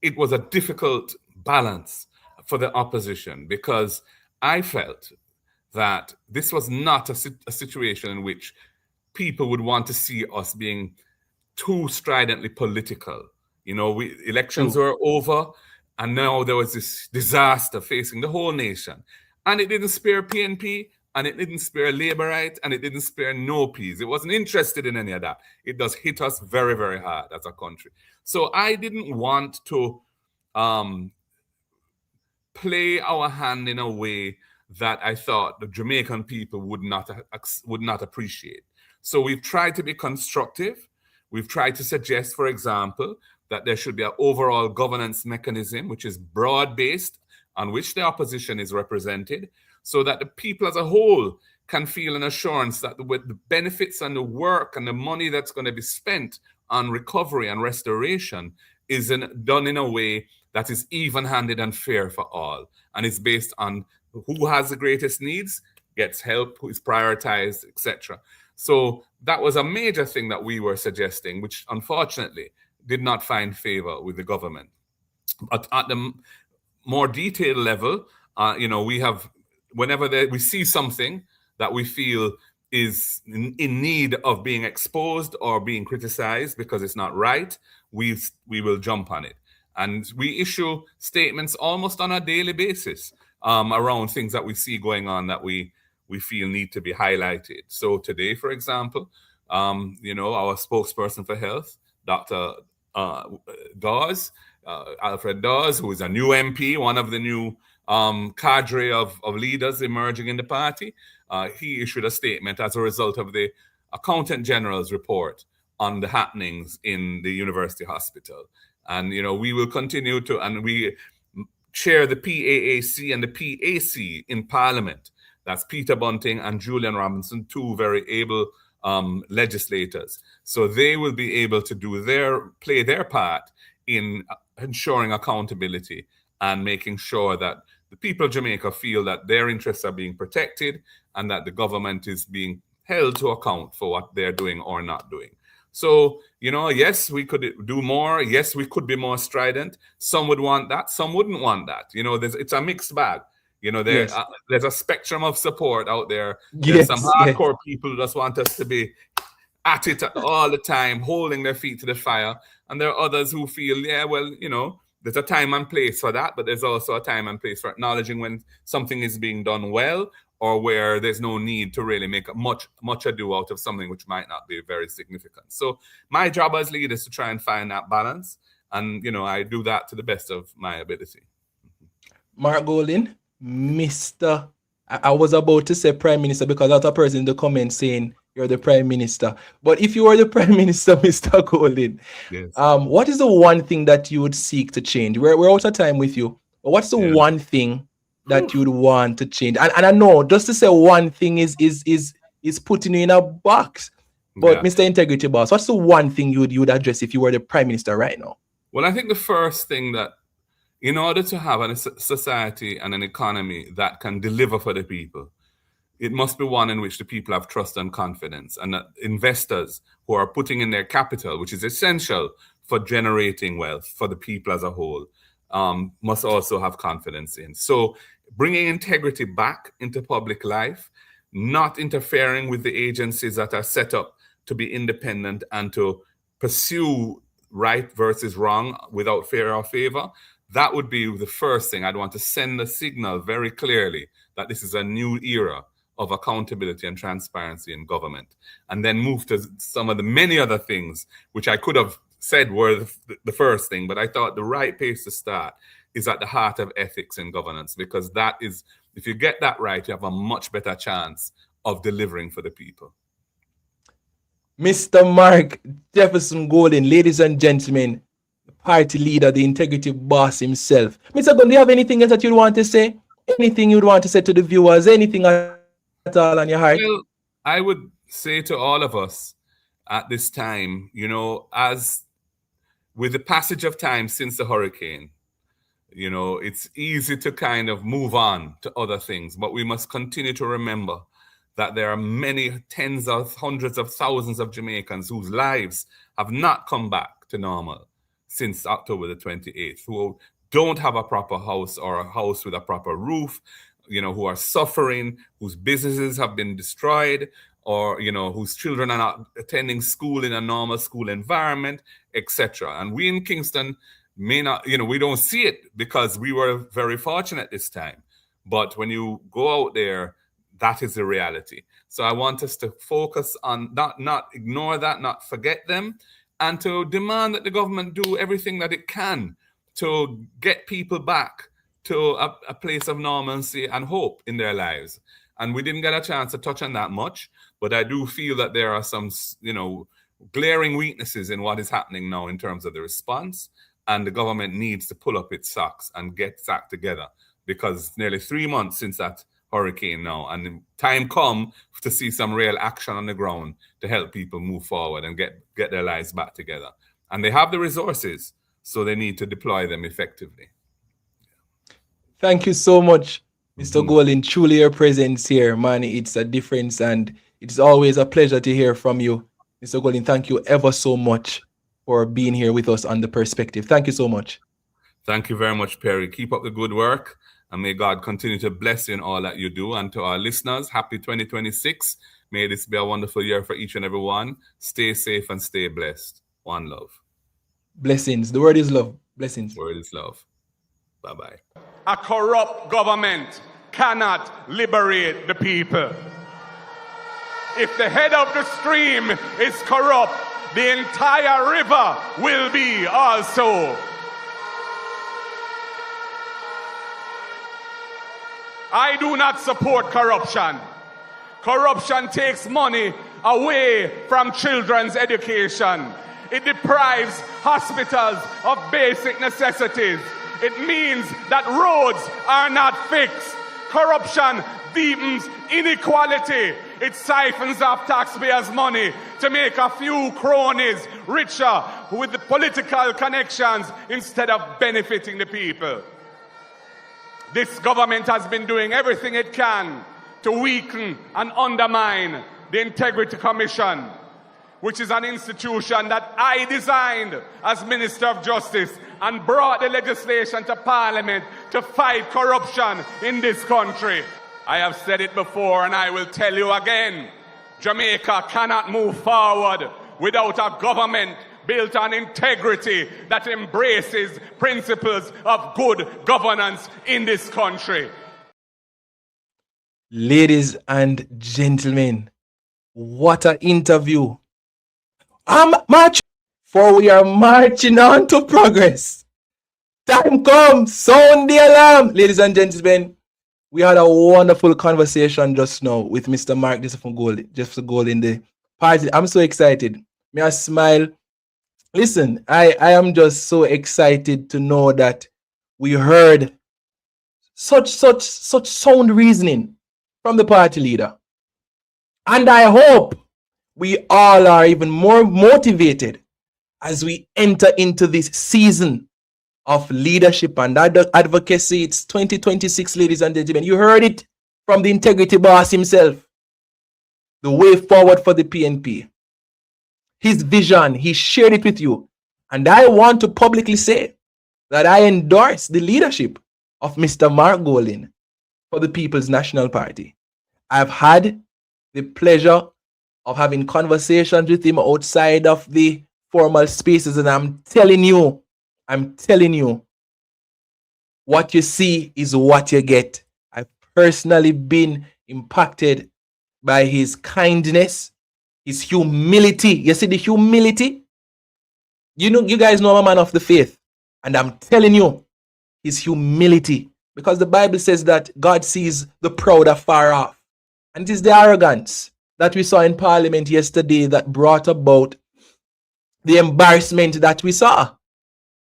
It was a difficult balance for the opposition, because I felt that this was not a situation in which people would want to see us being too stridently political. Elections were over, and now there was this disaster facing the whole nation. And it didn't spare PNP, and it didn't spare Labourite, and it didn't spare no Ps. It wasn't interested in any of that. It does hit us very, very hard as a country. So I didn't want to play our hand in a way that I thought the Jamaican people would not appreciate. So we've tried to be constructive. We've tried to suggest, for example, that there should be an overall governance mechanism which is broad-based, on which the opposition is represented, so that the people as a whole can feel an assurance that with the benefits and the work and the money that's going to be spent on recovery and restoration is done in a way that is even-handed and fair for all. And it's based on who has the greatest needs, gets help, who is prioritized, etc. So that was a major thing that we were suggesting, which unfortunately did not find favor with the government. But at the more detailed level, we have, whenever we see something that we feel is in need of being exposed or being criticized because it's not right, we will jump on it. And we issue statements almost on a daily basis around things that we see going on that we feel need to be highlighted. So today, for example, our spokesperson for health, Dr. Dawes, Alfred Dawes, who is a new MP, one of the new cadre of leaders emerging in the party, he issued a statement as a result of the Accountant General's report on the happenings in the University Hospital. And, we will continue to, and we chair the PAAC and the PAC in Parliament. That's Peter Bunting and Julian Robinson, two very able legislators. So they will be able to play their part in ensuring accountability and making sure that the people of Jamaica feel that their interests are being protected and that the government is being held to account for what they're doing or not doing. So, yes, we could do more. Yes, we could be more strident. Some would want that. Some wouldn't want that. It's a mixed bag. There's a spectrum of support out there. There's some hardcore people who just want us to be at it all the time, holding their feet to the fire. And there are others who feel, there's a time and place for that, but there's also a time and place for acknowledging when something is being done well, or where there's no need to really make much ado out of something which might not be very significant. So my job as leader is to try and find that balance. And, I do that to the best of my ability. Mark Golding, Mr. I was about to say Prime Minister because a lot of person in the comments saying you're the Prime Minister. But if you were the Prime Minister, Mr. Golding, yes. What is the one thing that you would seek to change? We're out of time with you. But what's the one thing that you would want to change? And I know just to say one thing is putting you in a box. But Mr. Integrity Boss, what's the one thing you would address if you were the Prime Minister right now? Well, I think the first thing that in order to have a society and an economy that can deliver for the people, it must be one in which the people have trust and confidence, and that investors who are putting in their capital, which is essential for generating wealth for the people as a whole, must also have confidence in. So bringing integrity back into public life, not interfering with the agencies that are set up to be independent and to pursue right versus wrong without fear or favor, that would be the first thing. I'd want to send a signal very clearly that this is a new era of accountability and transparency in government, and then move to some of the many other things which I could have said were the first thing, but I thought the right place to start is at the heart of ethics in governance, because that is, if you get that right, you have a much better chance of delivering for the people. Mr. Mark Jefferson Golden, ladies and gentlemen, the party leader, the integrity boss himself. Mr. Golden, do you have anything else that you'd want to say? Anything you'd want to say to the viewers? Anything at all on your heart? Well, I would say to all of us at this time, you know, as with the passage of time since the hurricane, you know, it's easy to kind of move on to other things, but we must continue to remember that there are many tens of hundreds of thousands of Jamaicans whose lives have not come back to normal since October the 28th, who don't have a proper house or a house with a proper roof, you know, who are suffering, whose businesses have been destroyed, or, you know, whose children are not attending school in a normal school environment, etc. And we in Kingston may not, you know, we don't see it because we were very fortunate this time. But when you go out there, that is the reality. So I want us to focus on not ignore that, not forget them, and to demand that the government do everything that it can to get people back to a place of normalcy and hope in their lives. And we didn't get a chance to touch on that much, but I do feel that there are some, you know, glaring weaknesses in what is happening now in terms of the response, and the government needs to pull up its socks and get its act together, because it's nearly 3 months since that hurricane now, and time come to see some real action on the ground to help people move forward and get their lives back together. And they have the resources, so they need to deploy them effectively. Thank you so much, Mr. Golden. Truly your presence here, man, it's a difference, and it's always a pleasure to hear from you. Mr. Golden, thank you ever so much for being here with us on The Perspective. Thank you so much. Thank you very much, Perry. Keep up the good work, and may God continue to bless you in all that you do. And to our listeners, happy 2026. May this be a wonderful year for each and every one. Stay safe and stay blessed. One love. Blessings. The word is love. Blessings. The word is love. Bye-bye. A corrupt government cannot liberate the people. If the head of the stream is corrupt, the entire river will be also. I do not support corruption. Corruption takes money away from children's education. It deprives hospitals of basic necessities. It means that roads are not fixed. Corruption deepens inequality. It siphons off taxpayers' money to make a few cronies richer with the political connections instead of benefiting the people. This government has been doing everything it can to weaken and undermine the Integrity Commission, which is an institution that I designed as Minister of Justice and brought the legislation to Parliament to fight corruption in this country. I have said it before and I will tell you again. Jamaica cannot move forward without a government built on integrity that embraces principles of good governance in this country. Ladies and gentlemen, what an interview. I'm marching, for we are marching on to progress. Time comes, sound the alarm. Ladies and gentlemen, we had a wonderful conversation just now with Mr. Mark Jefferson Golden, the party. I'm so excited. May I smile? Listen, I am just so excited to know that we heard such sound reasoning from the party leader. And I hope we all are even more motivated as we enter into this season of leadership and advocacy. It's 2026, ladies and gentlemen. You heard it from the integrity boss himself. The way forward for the PNP. His vision, he shared it with you. And I want to publicly say that I endorse the leadership of Mr. Mark Golden for the People's National Party. I've had the pleasure of having conversations with him outside of the formal spaces, and I'm telling you, what you see is what you get. I've personally been impacted by his kindness, his humility. You see the humility? You guys know I'm a man of the faith, and I'm telling you, his humility, because the Bible says that God sees the proud afar off, and it is the arrogance that we saw in Parliament yesterday that brought about the embarrassment that we saw.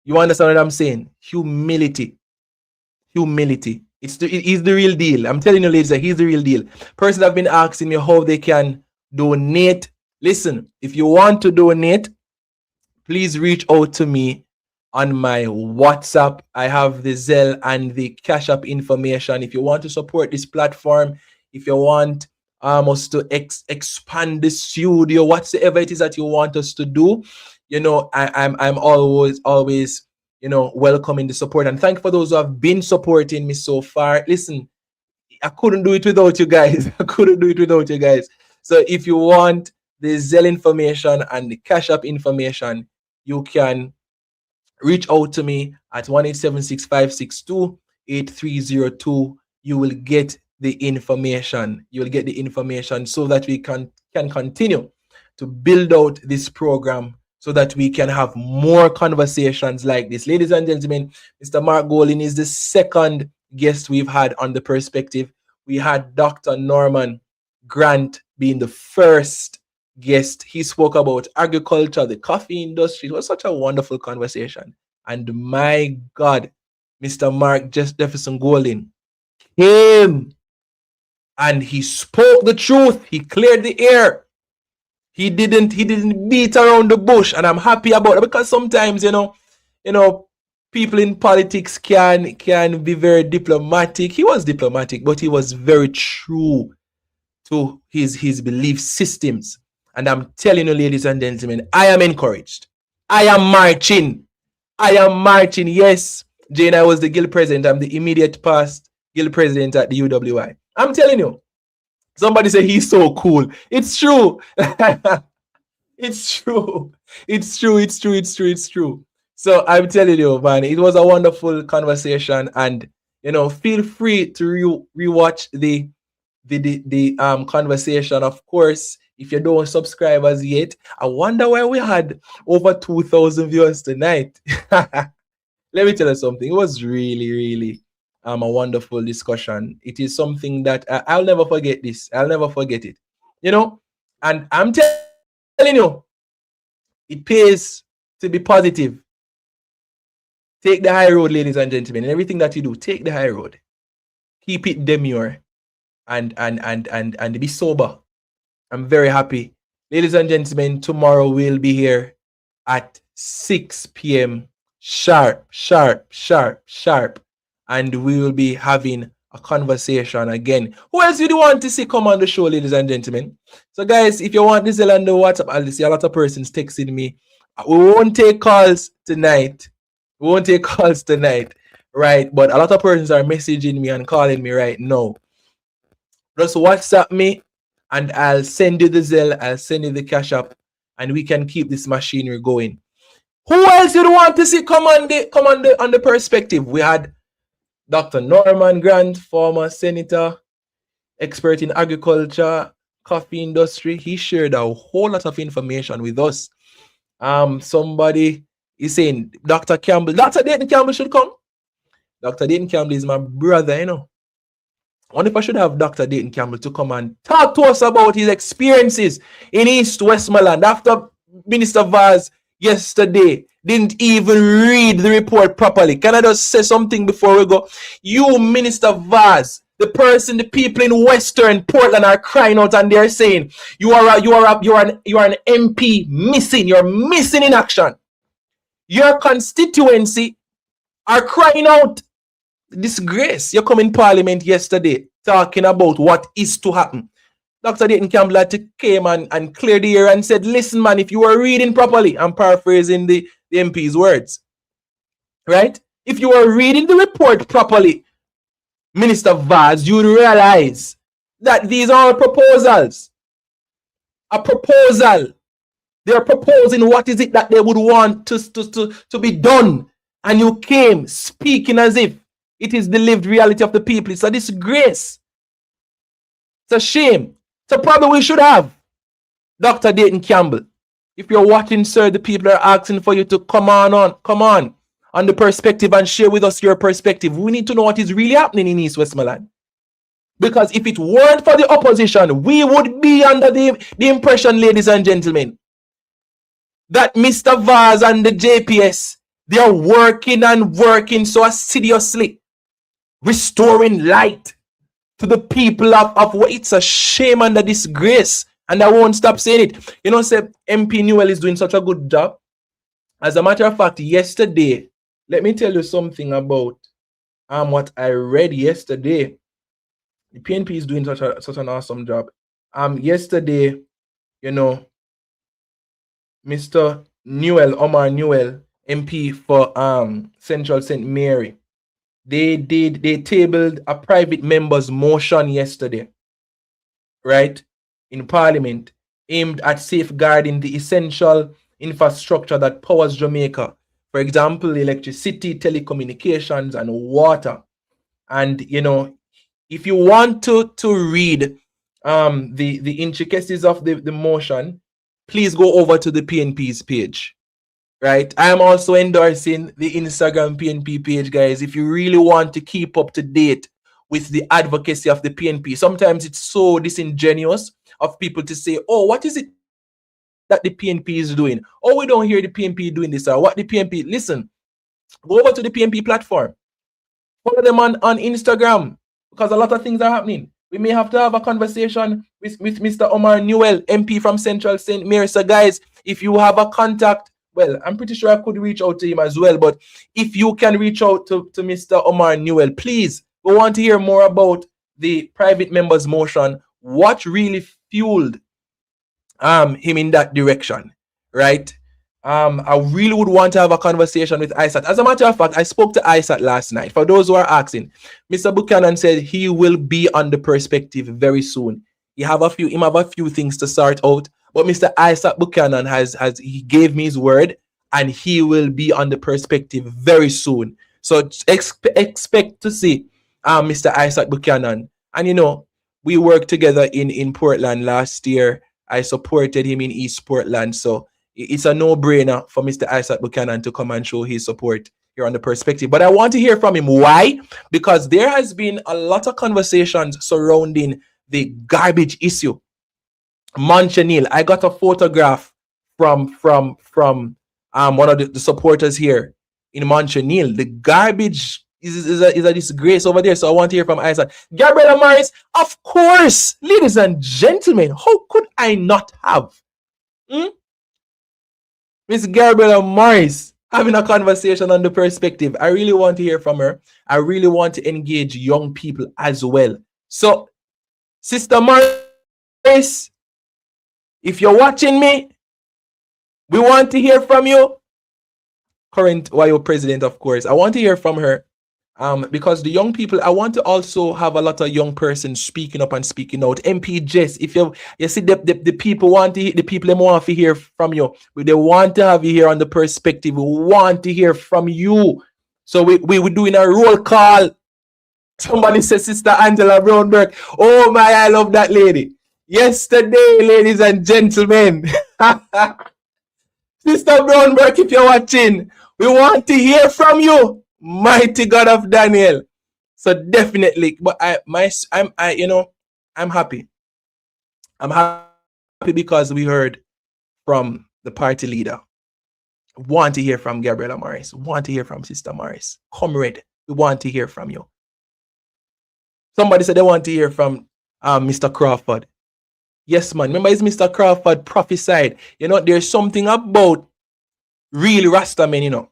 You understand what I'm saying? Humility. Humility. He's the real deal. I'm telling you, ladies, that he's the real deal. Persons have been asking me how they can donate. Listen, if you want to donate, please reach out to me on my WhatsApp. I have the Zelle and the Cash App information. If you want to support this platform, if you want us to expand the studio, whatsoever it is that you want us to do, I'm always welcoming the support. And thank you for those who have been supporting me so far. Listen, I couldn't do it without you guys. So if you want the Zelle information and the Cash App information, you can reach out to me at 1-876-562-8302. You will get the information. You'll get the information so that we can continue to build out this program so that we can have more conversations like this. Ladies and gentlemen, Mr. Mark Golding is the second guest we've had on The Perspective. We had Dr. Norman Grant being the first guest. He spoke about agriculture, the coffee industry. It was such a wonderful conversation. And my God, Mr. Mark Jefferson Golding came and he spoke the truth. He cleared the air. He didn't beat around the bush, and I'm happy about it because sometimes people in politics can be very diplomatic. He was diplomatic, but he was very true to his belief systems. And I'm telling you, ladies and gentlemen, I am encouraged. I am marching. Yes, Jane, I was the guild president. I'm the immediate past guild president at the UWI. I'm telling you. Somebody say he's so cool. It's true. It's true. So I'm telling you, man, it was a wonderful conversation, and feel free to rewatch the conversation. Of course, if you don't subscribe as yet, I wonder why we had over 2,000 viewers tonight. Let me tell you something. It was really a wonderful discussion. It is something that I'll never forget this. I'll never forget it. And I'm telling you, it pays to be positive. Take the high road, ladies and gentlemen. And everything that you do, take the high road. Keep it demure and be sober. I'm very happy. Ladies and gentlemen, tomorrow we'll be here at 6 p.m. sharp. And we will be having a conversation again. Who else do you want to see come on the show, ladies and gentlemen? So, guys, if you want this on the WhatsApp, I'll see a lot of persons texting me. We won't take calls tonight. Right? But a lot of persons are messaging me and calling me right now. Just WhatsApp me, and I'll send you the Zelle, I'll send you the Cash App, and we can keep this machinery going. Who else you want to see come on the Perspective? We had Dr. Norman Grant, former senator, expert in agriculture, coffee industry. He shared a whole lot of information with us. Somebody is saying Dr. Campbell, Dr. Dayton Campbell should come. Dr. Dayton Campbell is my brother, I wonder if I should have Dr. Dayton Campbell to come and talk to us about his experiences in East Westmoreland after Minister Vaz yesterday didn't even read the report properly. Can I just say something before we go? You, Minister Vaz, the people in Western Portland are crying out and they're saying you are an MP missing. You're missing in action. Your constituency are crying out disgrace. You come in Parliament yesterday talking about what is to happen. Dr. Dayton Campbell came and cleared the air and said, listen, man, if you were reading properly, I'm paraphrasing the MP's words, right? If you were reading the report properly, Minister Vaz, you'd realize that these are proposals. A proposal. They're proposing what is it that they would want to be done. And you came speaking as if it is the lived reality of the people. It's a disgrace. It's a shame. So probably we should have Dr. Dayton Campbell. If you're watching, sir, the people are asking for you to come on the Perspective and share with us your perspective. We need to know what is really happening in East Westmoreland. Because if it weren't for the opposition, we would be under the impression, ladies and gentlemen, that Mr. Vaz and the JPS, they are working and working so assiduously, restoring light to the people of what it's a shame and a disgrace. And I won't stop saying it. You know, say MP Newell is doing such a good job. As a matter of fact, yesterday, let me tell you something about what I read yesterday. The PNP is doing such an awesome job. Yesterday, you know, Mr. Newell, Omar Newell, MP for Central St. Mary, they tabled a private member's motion yesterday, right, in Parliament, aimed at safeguarding the essential infrastructure that powers Jamaica. For example, electricity, telecommunications, and water. And you know, if you want to read the intricacies of the motion, please go over to the PNP's page. Right? I am also endorsing the Instagram PNP page, guys. If you really want to keep up to date with the advocacy of the PNP, sometimes it's so disingenuous of people to say, oh, what is it that the PNP is doing? Oh, we don't hear the PNP doing this, or what the PNP. Listen, go over to the PNP platform. Follow them on Instagram, because a lot of things are happening. We may have to have a conversation with Mr. Omar Newell, MP from Central St. Mary. So, guys, if you have a contact, well, I'm pretty sure I could reach out to him as well. But if you can reach out to Mr. Omar Newell, please, we want to hear more about the private members' motion. What really fueled him in that direction, right? I really would want to have a conversation with ISAT. As a matter of fact, I spoke to ISAT last night. For those who are asking, Mr. Buchanan said he will be on the perspective very soon. He have a few things to sort out. But Mr. Isaac Buchanan he gave me his word, and he will be on the perspective very soon. So expect to see Mr. Isaac Buchanan. And you know, we worked together in Portland last year. I supported him in East Portland. So it's a no-brainer for Mr. Isaac Buchanan to come and show his support here on the perspective. But I want to hear from him. Why? Because there has been a lot of conversations surrounding the garbage issue. Monchanil, I got a photograph from one of the supporters here in Monchanil. The garbage is a disgrace over there. So I want to hear from Isaac. Gabriela Morris, of course, ladies and gentlemen, how could I not have Miss Gabriela Morris having a conversation on the perspective? I really want to hear from her. I really want to engage young people as well. So, Sister Morris, if you're watching me, we want to hear from you. Current YO president, of course. I want to hear from her. Because the young people, I want to also have a lot of young persons speaking up and speaking out. MP Jess, if you see the people want to, the people want to hear from you. They want to have you here on the perspective. We want to hear from you. So we're doing a roll call. Somebody says Sister Angela Brownberg. Oh my, I love that lady. Yesterday, ladies and gentlemen, Sister Brownberg, if you're watching, we want to hear from you, mighty God of Daniel. So definitely, but I'm happy. I'm happy because we heard from the party leader. Want to hear from Gabriela Morris. Want to hear from Sister Morris. Comrade, we want to hear from you. Somebody said they want to hear from Mr. Crawford. Yes, man. Remember, it's Mr. Crawford prophesied. You know, there's something about real Rasta men, you know.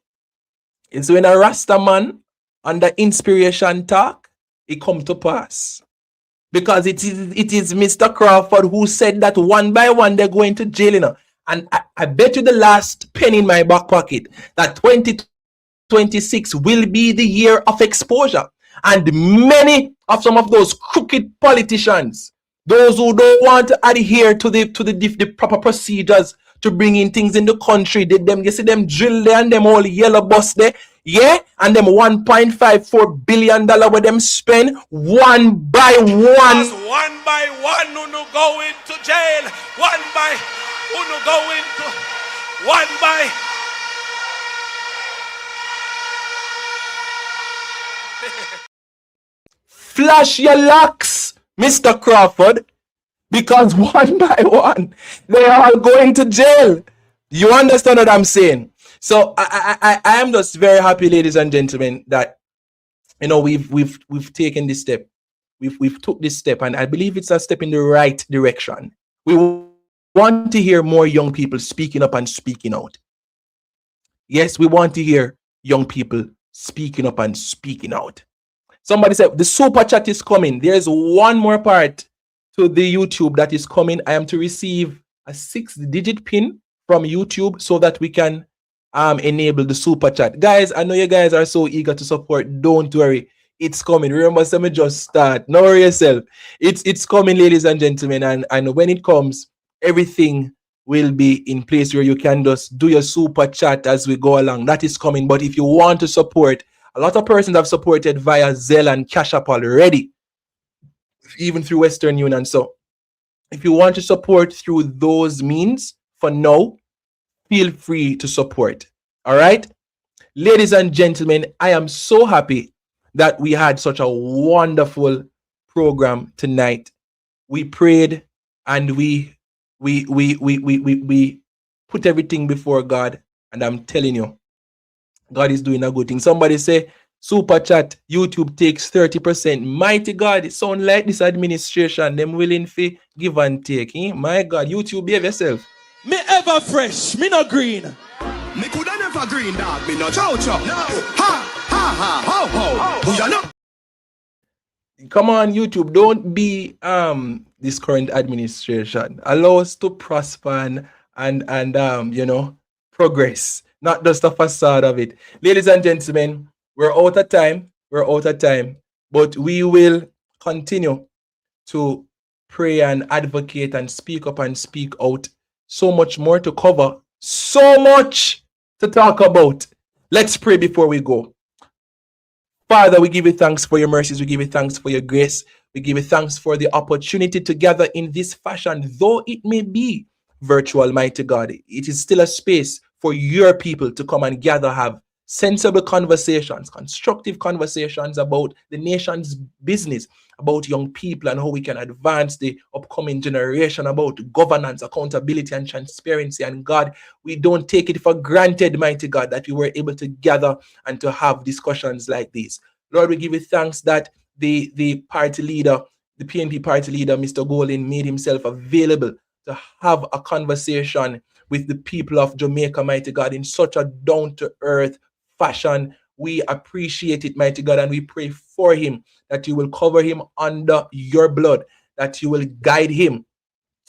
It's when a Rasta man under inspiration talk, it come to pass. Because it is Mr. Crawford who said that one by one they're going to jail, you know. And I bet you the last penny in my back pocket that 2026 will be the year of exposure. And many of some of those crooked politicians, those who don't want to adhere to the proper procedures to bring in things in the country, you see them drill there and them all yellow bus there, yeah, and them $1.54 billion where them spend one by one. One by one, who no go into jail. One by who no go into one by. Flash your locks Mr. Crawford, because one by one, they are all going to jail. You understand what I'm saying? So I am just very happy, ladies and gentlemen, that we've taken this step. We've took this step, and I believe it's a step in the right direction. We want to hear more young people speaking up and speaking out. Yes, we want to hear young people speaking up and speaking out. Somebody said the super chat is coming. There's one more part to the YouTube that is coming. I am to receive a 6-digit pin from YouTube so that we can enable the super chat. Guys, I know you guys are so eager to support. Don't worry. It's coming. Remember, let me just start. Don't worry yourself. It's coming, ladies and gentlemen. And when it comes, everything will be in place where you can just do your super chat as we go along. That is coming. But if you want to support, a lot of persons have supported via Zelle and Cash App already, even through Western Union. So if you want to support through those means, for now, feel free to support. All right? Ladies and gentlemen, I am so happy that we had such a wonderful program tonight. We prayed and we put everything before God, and I'm telling you, God is doing a good thing. Somebody say, super chat, YouTube takes 30%. Mighty God, it sounds like this administration, them willing to give and take. My God, YouTube, behave yourself. Me ever fresh, me no green. Me coulda never green, dog. Me no chow chow. No. Ha ha ha ho ho. Who you know? Come on, YouTube, don't be this current administration. Allow us to prosper and progress, not just a facade of it. Ladies and gentlemen, we're out of time. But we will continue to pray and advocate and speak up and speak out. So much more to cover, so much to talk about. Let's pray before we go. Father, we give you thanks for your mercies. We give you thanks for your grace. We give you thanks for the opportunity to gather in this fashion, though it may be virtual, mighty God. It is still a space for your people to come and gather, have sensible conversations, constructive conversations about the nation's business, about young people and how we can advance the upcoming generation, about governance, accountability, and transparency. And God, we don't take it for granted, mighty God, that we were able to gather and to have discussions like this. Lord, we give you thanks that the party leader, the PNP party leader, Mr. Golin, made himself available to have a conversation with the people of Jamaica, mighty God, in such a down-to-earth fashion. We appreciate it, mighty God, and we pray for him that you will cover him under your blood, that you will guide him.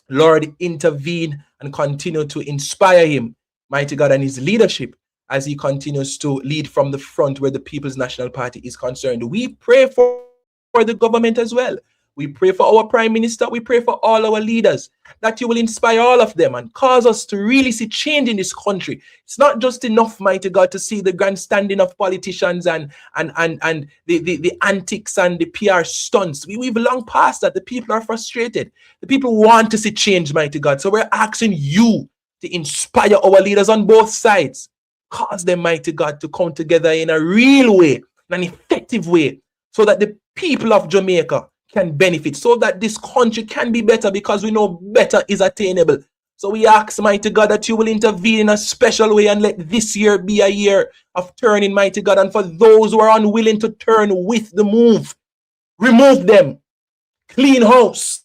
Lord, intervene and continue to inspire him, mighty God, and his leadership as he continues to lead from the front where the People's National Party is concerned. We pray for the government as well. We pray for our Prime Minister. We pray for all our leaders, that you will inspire all of them and cause us to really see change in this country. It's not just enough, mighty God, to see the grandstanding of politicians and the antics and the PR stunts. We've long past that. The people are frustrated. The people want to see change, mighty God. So we're asking you to inspire our leaders on both sides. Cause them, mighty God, to come together in a real way, an effective way, so that the people of Jamaica can benefit, so that this country can be better, because we know better is attainable. So we ask, mighty God, that you will intervene in a special way and let this year be a year of turning, mighty God. And for those who are unwilling to turn with the move, remove them. Clean house,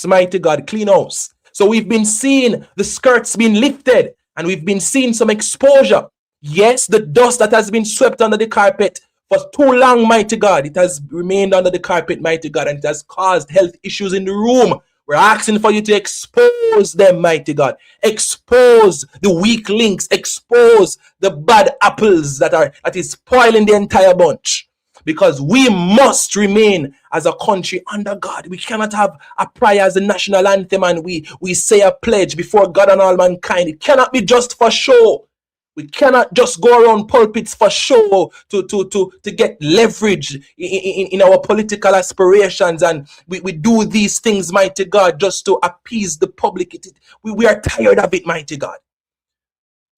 mighty God, clean house. So we've been seeing the skirts being lifted, and we've been seeing some exposure. Yes, the dust that has been swept under the carpet for too long, mighty God, it has remained under the carpet, mighty God, and it has caused health issues in the room. We're asking for you to expose them, mighty God. Expose the weak links. Expose the bad apples that is spoiling the entire bunch. Because we must remain as a country under God. We cannot have a prayer as the national anthem and we say a pledge before God and all mankind. It cannot be just for show. We cannot just go around pulpits for show to get leverage in our political aspirations. And we do these things, mighty God, just to appease the public. We are tired of it, mighty God.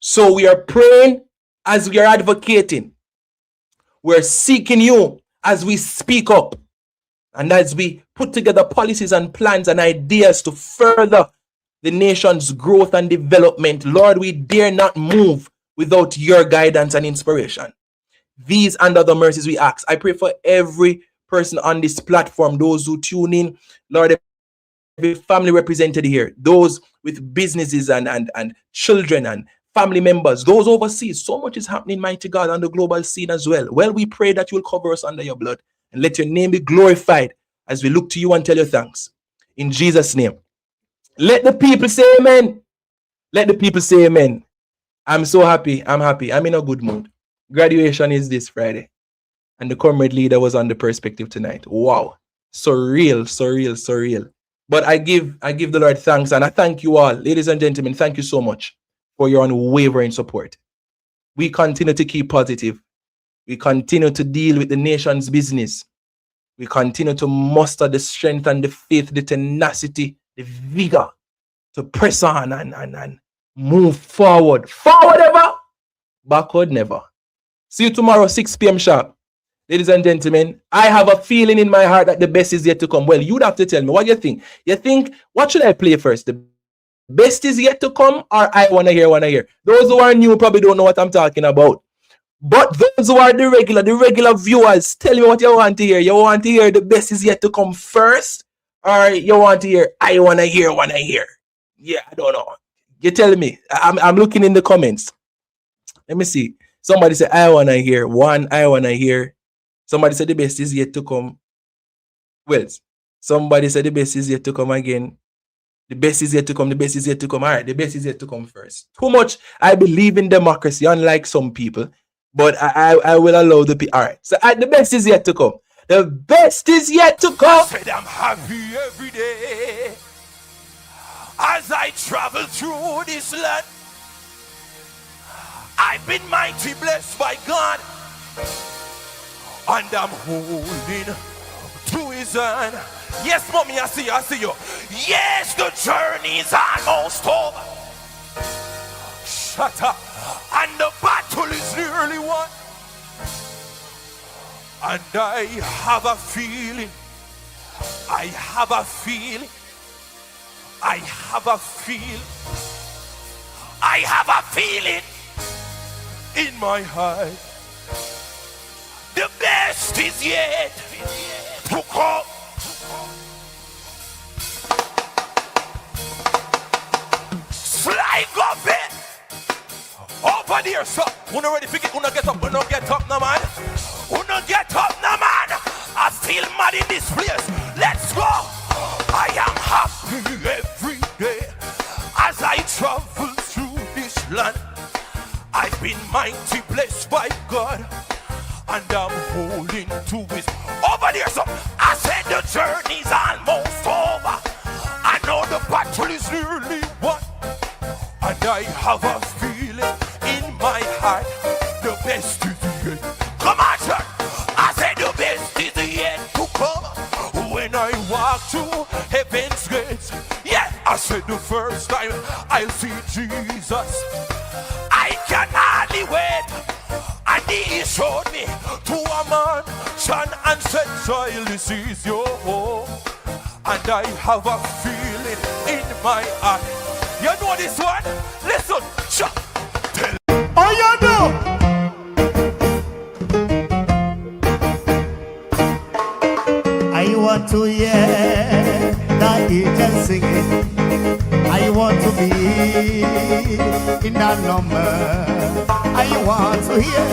So we are praying as we are advocating. We're seeking you as we speak up. And as we put together policies and plans and ideas to further the nation's growth and development, Lord, we dare not move without your guidance and inspiration. These and other mercies we ask. I pray for every person on this platform, those who tune in, Lord, every family represented here, those with businesses and children and family members, those overseas. So much is happening, mighty God, on the global scene as well. Well, we pray that you will cover us under your blood and let your name be glorified as we look to you and tell you thanks. In Jesus' name. Let the people say amen. Let the people say amen. I'm so happy. I'm happy. I'm in a good mood. Graduation is this Friday. And the comrade leader was on the perspective tonight. Wow. So real, so real, so real. But I give the Lord thanks, and I thank you all. Ladies and gentlemen, thank you so much for your unwavering support. We continue to keep positive. We continue to deal with the nation's business. We continue to muster the strength and the faith, the tenacity, the vigor to press on and move forward. Forward ever, backward never. See you tomorrow, 6 p.m. sharp. Ladies and gentlemen, I have a feeling in my heart that the best is yet to come. Well, you'd have to tell me. What do you think? You think, what should I play first? The best is yet to come, or I wanna hear? Those who are new probably don't know what I'm talking about. But those who are the regular viewers, tell me what you want to hear. You want to hear the best is yet to come first, or you want to hear I wanna hear? Yeah, I don't know. You tell me. I'm looking in the comments. Let me see. Somebody said I wanna hear. I wanna hear. Somebody said the best is yet to come. Well, somebody said the best is yet to come again. The best is yet to come. The best is yet to come. All right, the best is yet to come first. Too much. I believe in democracy, unlike some people. But I will allow the people. All right. So the best is yet to come. The best is yet to come. Said I'm happy every day as I travel through this land. I've been mighty blessed by God, and I'm holding to his hand. Yes, mommy, I see you. Yes, the journey is almost over. Shut up. And the battle is nearly won. And I have a feeling in my heart. The best is yet to come. Fly coffee over there, so who not ready to get up, who not get up now, man. I feel mad in this place. Let's go. I am happy every day as I travel through this land. I've been mighty blessed by God, and I'm holding to his. Over there, so I said the journey's almost over. I know the battle is nearly won, and I have a feeling in my heart the best is yet. Come on, sir. I said the best is yet to come. When I walk through heaven's gates, yeah, I said the first time I'll see Jesus. I can hardly wait. And he showed me to a man, son, and said, child, this is your home. And I have a feeling in my heart. You know this one? Listen, shut. Tell. Oh, you do. I want to hear the angels singing. I want to be in that number. I want to hear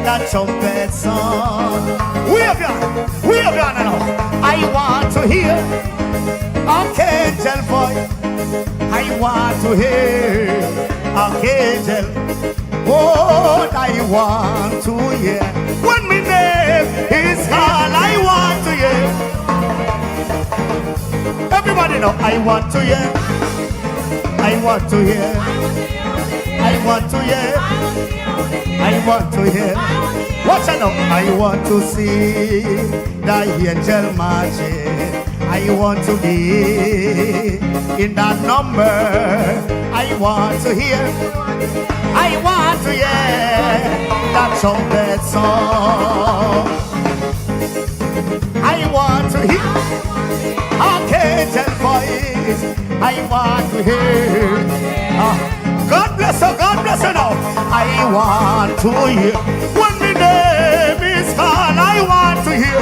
that trumpet song. We have gone now. I want to hear archangel voice. I want to hear archangel. What I want to hear when my name is called. I want to hear. Everybody know I want to hear. I want to hear. I want to hear. I want to hear. Watch out now. I want to see the angel marching. I want to be in that number. I want to hear. I want to hear that trumpet song. I want to hear Archangel voice. I want to hear. God bless her now. I want to hear. When my name is called, I want to hear.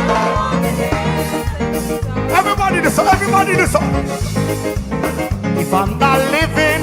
Everybody this song. If I'm not living